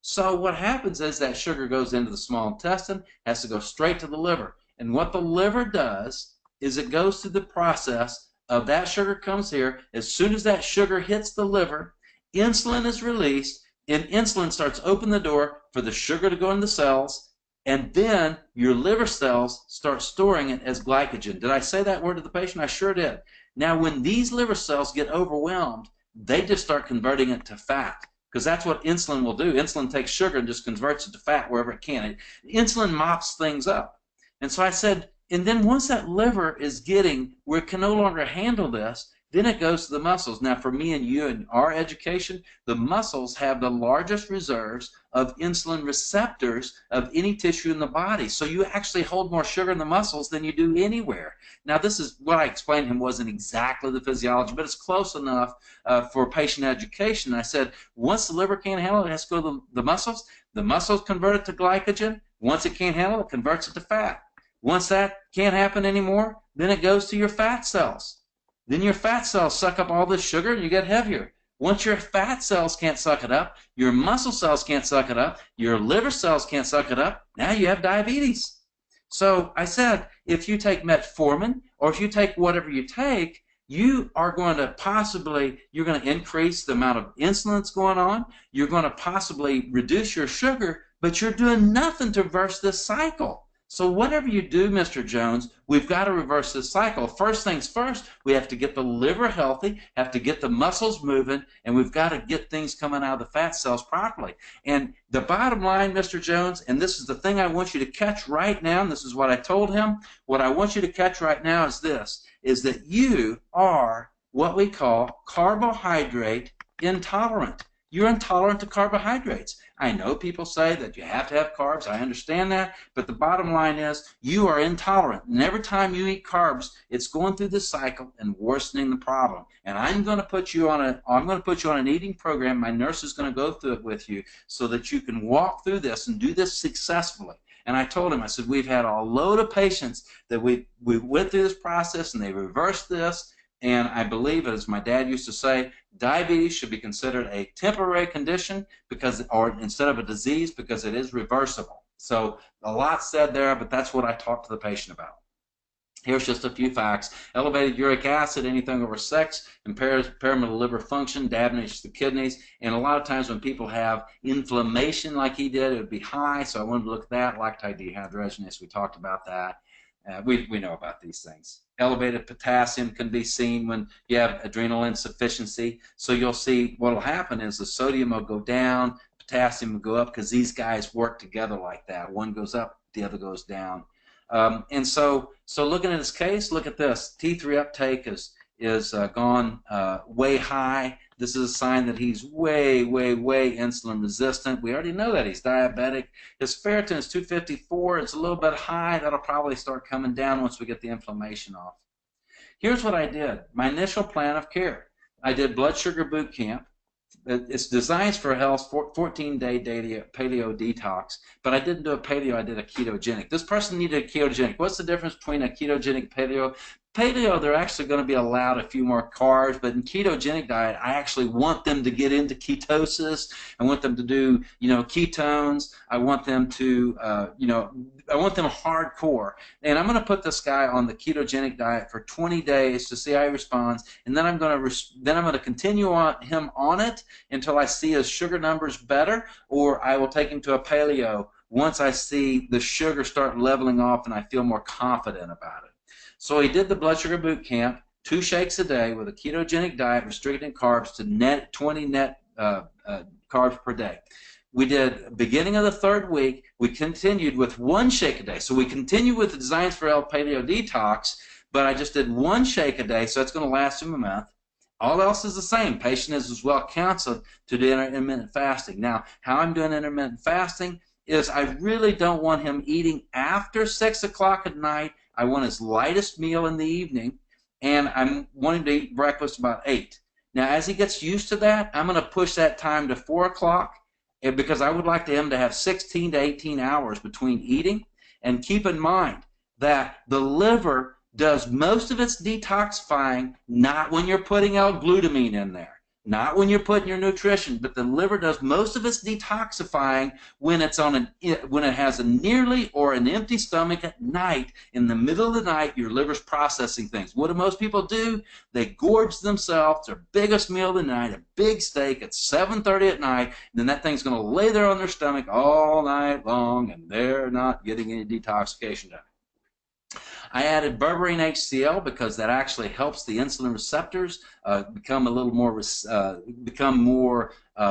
So what happens is that sugar goes into the small intestine, has to go straight to the liver. And what the liver does is it goes through the process of that sugar comes here. As soon as that sugar hits the liver, insulin is released, and insulin starts opening the door for the sugar to go in the cells, and then your liver cells start storing it as glycogen. Did I say that word to the patient? I sure did. Now, when these liver cells get overwhelmed, they just start converting it to fat, because that's what insulin will do. Insulin takes sugar and just converts it to fat wherever it can. Insulin mops things up. And so I said, and then once that liver is getting where it can no longer handle this, then it goes to the muscles. Now, for me and you and our education, the muscles have the largest reserves of insulin receptors of any tissue in the body. So you actually hold more sugar in the muscles than you do anywhere. Now, this is what I explained to him wasn't exactly the physiology, but it's close enough for patient education. I said, once the liver can't handle it, it has to go to the muscles. The muscles convert it to glycogen. Once it can't handle it, it converts it to fat. Once that can't happen anymore, then it goes to your fat cells. Then your fat cells suck up all this sugar and you get heavier. Once your fat cells can't suck it up, your muscle cells can't suck it up, your liver cells can't suck it up, now you have diabetes. So I said, if you take metformin or if you take whatever you take, you are going to possibly, you're going to increase the amount of insulin that's going on, you're going to possibly reduce your sugar, but you're doing nothing to reverse this cycle. So whatever you do, Mr. Jones, we've got to reverse this cycle. First things first, we have to get the liver healthy, have to get the muscles moving, and we've got to get things coming out of the fat cells properly. And the bottom line, Mr. Jones, and this is the thing I want you to catch right now, and this is what I told him, what I want you to catch right now is this, is that you are what we call carbohydrate intolerant. You're intolerant to carbohydrates. I know people say that you have to have carbs. I understand that. But the bottom line is you are intolerant. And every time you eat carbs, it's going through this cycle and worsening the problem. And I'm going to put you on an eating program. My nurse is going to go through it with you so that you can walk through this and do this successfully. And I told him, I said, we've had a load of patients that we went through this process and they reversed this. And I believe, as my dad used to say, diabetes should be considered a temporary condition or instead of a disease, because it is reversible. So a lot said there, but that's what I talked to the patient about. Here's just a few facts. Elevated uric acid, anything over 6, impairs pyramidal liver function, damages the kidneys, and a lot of times when people have inflammation like he did, it would be high, so I wanted to look at that. Lactate dehydrogenase, we talked about that. We know about these things. Elevated potassium can be seen when you have adrenal insufficiency. So you'll see what will happen is the sodium will go down, potassium will go up, because these guys work together like that. One goes up, the other goes down. And so looking at his case, look at this. T3 uptake is gone way high. This is a sign that he's way insulin resistant. We already know that he's diabetic. His ferritin is 254. It's a little bit high. That'll probably start coming down once we get the inflammation off. Here's what I did. My initial plan of care. I did blood sugar boot camp. It's designed for health, 14-day paleo detox, but I didn't do a paleo, I did a ketogenic. This person needed a ketogenic. What's the difference between a ketogenic paleo? Paleo, they're actually going to be allowed a few more carbs, but in ketogenic diet, I actually want them to get into ketosis. I want them to do, ketones. I want them to, I want them hardcore. And I'm going to put this guy on the ketogenic diet for 20 days to see how he responds, and then I'm going to continue him on it until I see his sugar numbers better, or I will take him to a paleo once I see the sugar start leveling off and I feel more confident about it. So he did the blood sugar boot camp, 2 shakes a day with a ketogenic diet, restricting carbs to 20 net carbs per day. We did beginning of the 3rd week. We continued with 1 shake a day. So we continued with the Designs for Health Paleo Detox, but I just did 1 shake a day, so that's going to last him a month. All else is the same. Patient is as well counseled to do intermittent fasting. Now, how I'm doing intermittent fasting is I really don't want him eating after 6 o'clock at night. I want his lightest meal in the evening, and I'm wanting to eat breakfast about 8. Now, as he gets used to that, I'm going to push that time to 4 o'clock, because I would like him to have 16 to 18 hours between eating. And keep in mind that the liver does most of its detoxifying not when you're putting L-glutamine in there. not when you're putting your nutrition, but the liver does most of its detoxifying when it's when it has a nearly or an empty stomach at night. In the middle of the night, your liver's processing things. What do most people do? They gorge themselves their biggest meal of the night, a big steak at 7:30 at night, and then that thing's going to lay there on their stomach all night long, and they're not getting any detoxification done. I added berberine HCl because that actually helps the insulin receptors become a little more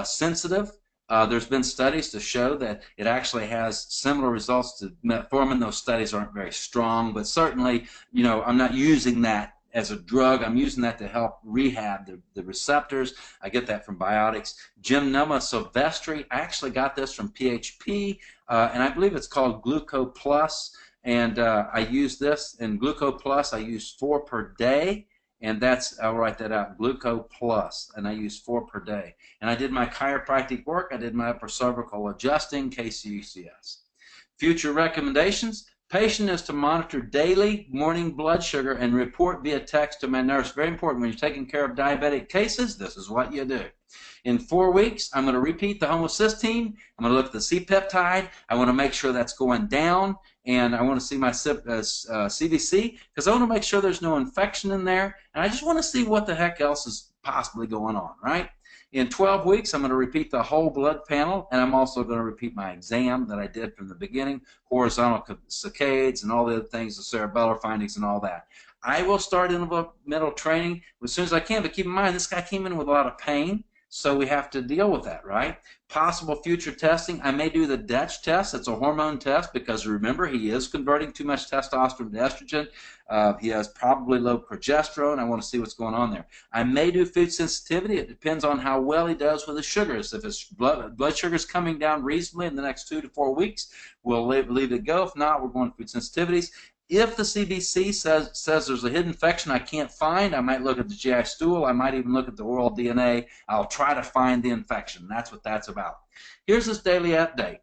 sensitive. There's been studies to show that it actually has similar results to metformin. Those studies aren't very strong, but certainly, you know, I'm not using that as a drug. I'm using that to help rehab the receptors. I get that from biotics. Gymnema sylvestri, I actually got this from PHP, and I believe it's called Gluco Plus. And I use this in Gluco Plus. I use 4 per day, and that's, I'll write that out, Gluco Plus, and I use 4 per day. And I did my chiropractic work. I did my upper cervical adjusting, KCUCS. Future recommendations: patient is to monitor daily morning blood sugar and report via text to my nurse. Very important when you're taking care of diabetic cases. This is what you do. In 4 weeks, I'm going to repeat the homocysteine. I'm going to look at the C-peptide. I want to make sure that's going down, and I want to see my CBC because I want to make sure there's no infection in there, and I just want to see what the heck else is possibly going on, right? In 12 weeks, I'm going to repeat the whole blood panel, and I'm also going to repeat my exam that I did from the beginning, horizontal saccades and all the other things, the cerebellar findings and all that. I will start intermittent training as soon as I can, but keep in mind, this guy came in with a lot of pain. So we have to deal with that, right? Possible future testing. I may do the Dutch test. It's a hormone test because remember, he is converting too much testosterone to estrogen. He has probably low progesterone. I want to see what's going on there. I may do food sensitivity. It depends on how well he does with his sugars. If his blood sugar is coming down reasonably in the next 2 to 4 weeks, we'll leave it go. If not, we're going to food sensitivities. If the CBC says there's a hidden infection I can't find, I might look at the GI stool. I might even look at the oral DNA. I'll try to find the infection. That's what that's about. Here's his daily update.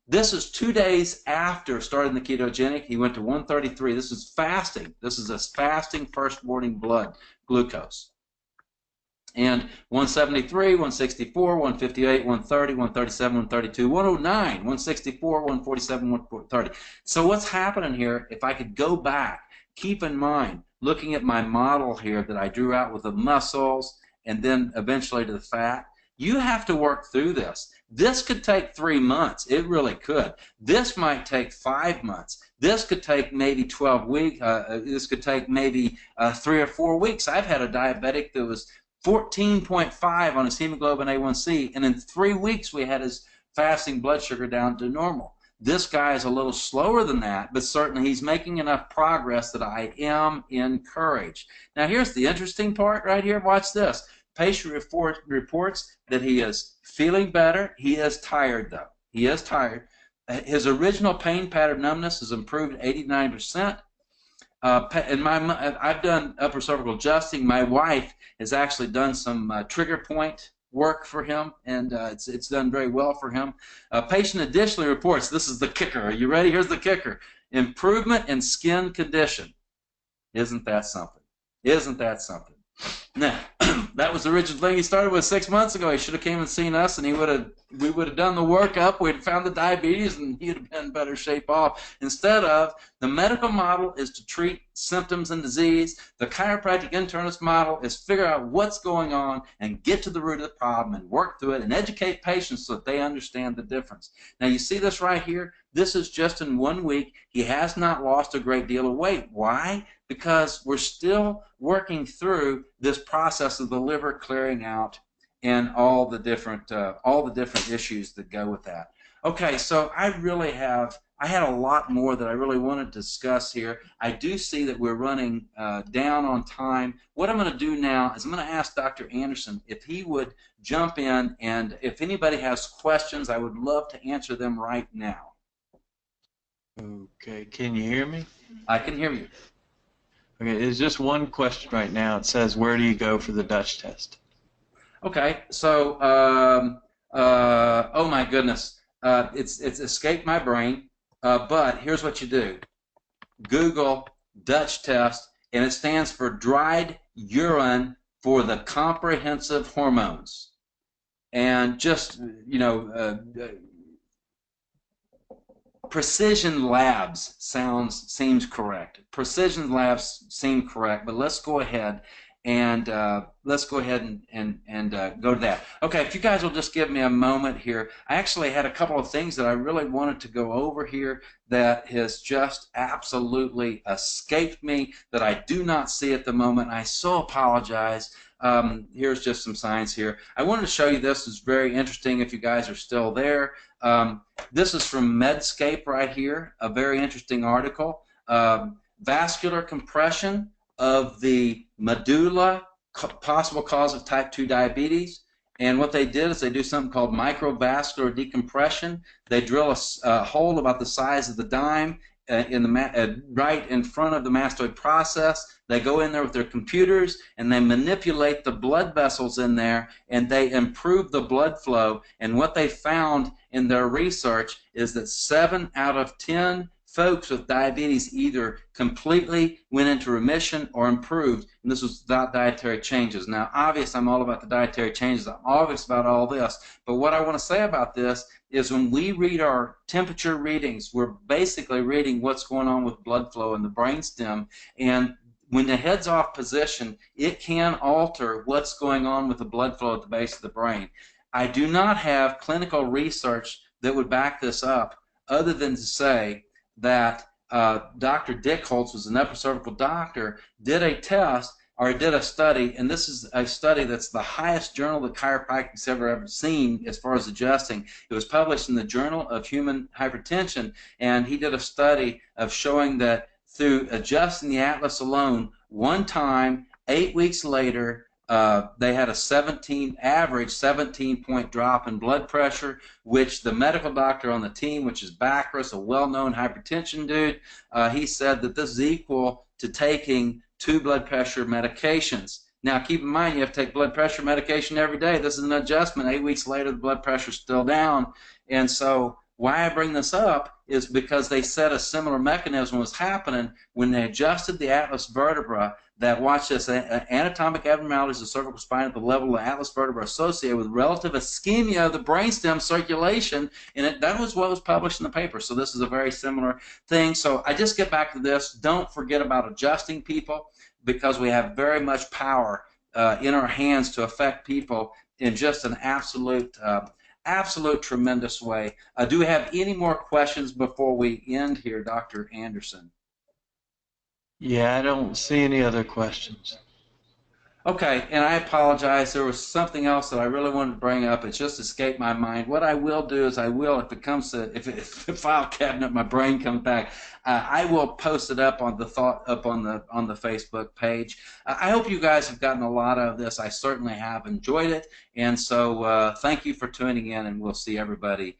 This is 2 days after starting the ketogenic. He went to 133. This is fasting. This is a fasting first morning blood glucose. And 173, 164, 158, 130, 137, 132, 109, 164, 147, 130. So what's happening here, if I could go back, keep in mind, looking at my model here that I drew out with the muscles and then eventually to the fat, you have to work through this. This could take 3 months. It really could. This might take 5 months. This could take maybe 12 weeks. This could take maybe 3 or 4 weeks. I've had a diabetic that was 14.5 on his hemoglobin A1C, and in 3 weeks we had his fasting blood sugar down to normal. This guy is a little slower than that, but certainly he's making enough progress that I am encouraged. Now here's the interesting part right here. Watch this. Patient reports that he is feeling better. He is tired, though. He is tired. His original pain pattern numbness has improved 89%. And I've done upper cervical adjusting. My wife has actually done some trigger point work for him, and it's done very well for him. Patient additionally reports, this is the kicker. Are you ready? Here's the kicker. Improvement in skin condition. Isn't that something? Isn't that something? Now, that was the original thing he started with 6 months ago. He should have came and seen us, and we would have done the workup. We'd found the diabetes, and he'd have been in better shape off. Instead of, the medical model is to treat symptoms and disease. The chiropractic internist model is figure out what's going on and get to the root of the problem and work through it and educate patients so that they understand the difference. Now, you see this right here? This is just in 1 week. He has not lost a great deal of weight. Why? Because we're still working through this process of the liver clearing out and all the different issues that go with that. Okay, so I had a lot more that I really wanted to discuss here. I do see that we're running down on time. What I'm going to do now is I'm going to ask Dr. Anderson if he would jump in, and if anybody has questions, I would love to answer them right now. Okay, can you hear me? I can hear you. Okay, there's just one question right now. It says, where do you go for the Dutch test? Okay, so, oh my goodness, it's escaped my brain, but here's what you do. Google Dutch test, and it stands for dried urine for the comprehensive hormones. And just, Precision Labs seems correct. Precision Labs seem correct, but let's go ahead and go to that. Okay, if you guys will just give me a moment here. I actually had a couple of things that I really wanted to go over here that has just absolutely escaped me, that I do not see at the moment. I so apologize. Here's just some signs here. I wanted to show you this. It's very interesting if you guys are still there. This is from Medscape right here, a very interesting article. Vascular compression of the medulla, possible cause of type 2 diabetes. And what they did is they do something called microvascular decompression. They drill a hole about the size of the dime right in front of the mastoid process. They go in there with their computers and they manipulate the blood vessels in there, and they improve the blood flow. And what they found in their research is that 7 out of 10 folks with diabetes either completely went into remission or improved, and this was without dietary changes. Now, obviously, I'm all about the dietary changes. I'm obvious about all this, but what I want to say about this is when we read our temperature readings, we're basically reading what's going on with blood flow in the brainstem, and when the head's off position, it can alter what's going on with the blood flow at the base of the brain. I do not have clinical research that would back this up, other than to say that Dr. Dickholz, was an upper cervical doctor, did a test or did a study, and this is a study that's the highest journal that chiropractic's ever seen as far as adjusting. It was published in the Journal of Human Hypertension, and he did a study of showing that through adjusting the atlas alone one time, 8 weeks later, they had a average 17-point drop in blood pressure, which the medical doctor on the team, which is Bacchus, a well-known hypertension dude, he said that this is equal to taking 2 blood pressure medications. Now, keep in mind, you have to take blood pressure medication every day. This is an adjustment. 8 weeks later, the blood pressure's still down. And so why I bring this up is because they said a similar mechanism was happening when they adjusted the atlas vertebra. That, watch this, anatomic abnormalities of the cervical spine at the level of the atlas vertebra associated with relative ischemia of the brainstem circulation, and that was what was published in the paper. So this is a very similar thing. So I just get back to this. Don't forget about adjusting people, because we have very much power in our hands to affect people in just an absolute tremendous way. Do we have any more questions before we end here, Dr. Anderson? Yeah, I don't see any other questions. Okay, and I apologize. There was something else that I really wanted to bring up. It just escaped my mind. What I will do is if it comes to, if the file cabinet, my brain comes back, I will post it up on the Facebook page. I hope you guys have gotten a lot out of this. I certainly have enjoyed it, and so thank you for tuning in, and we'll see everybody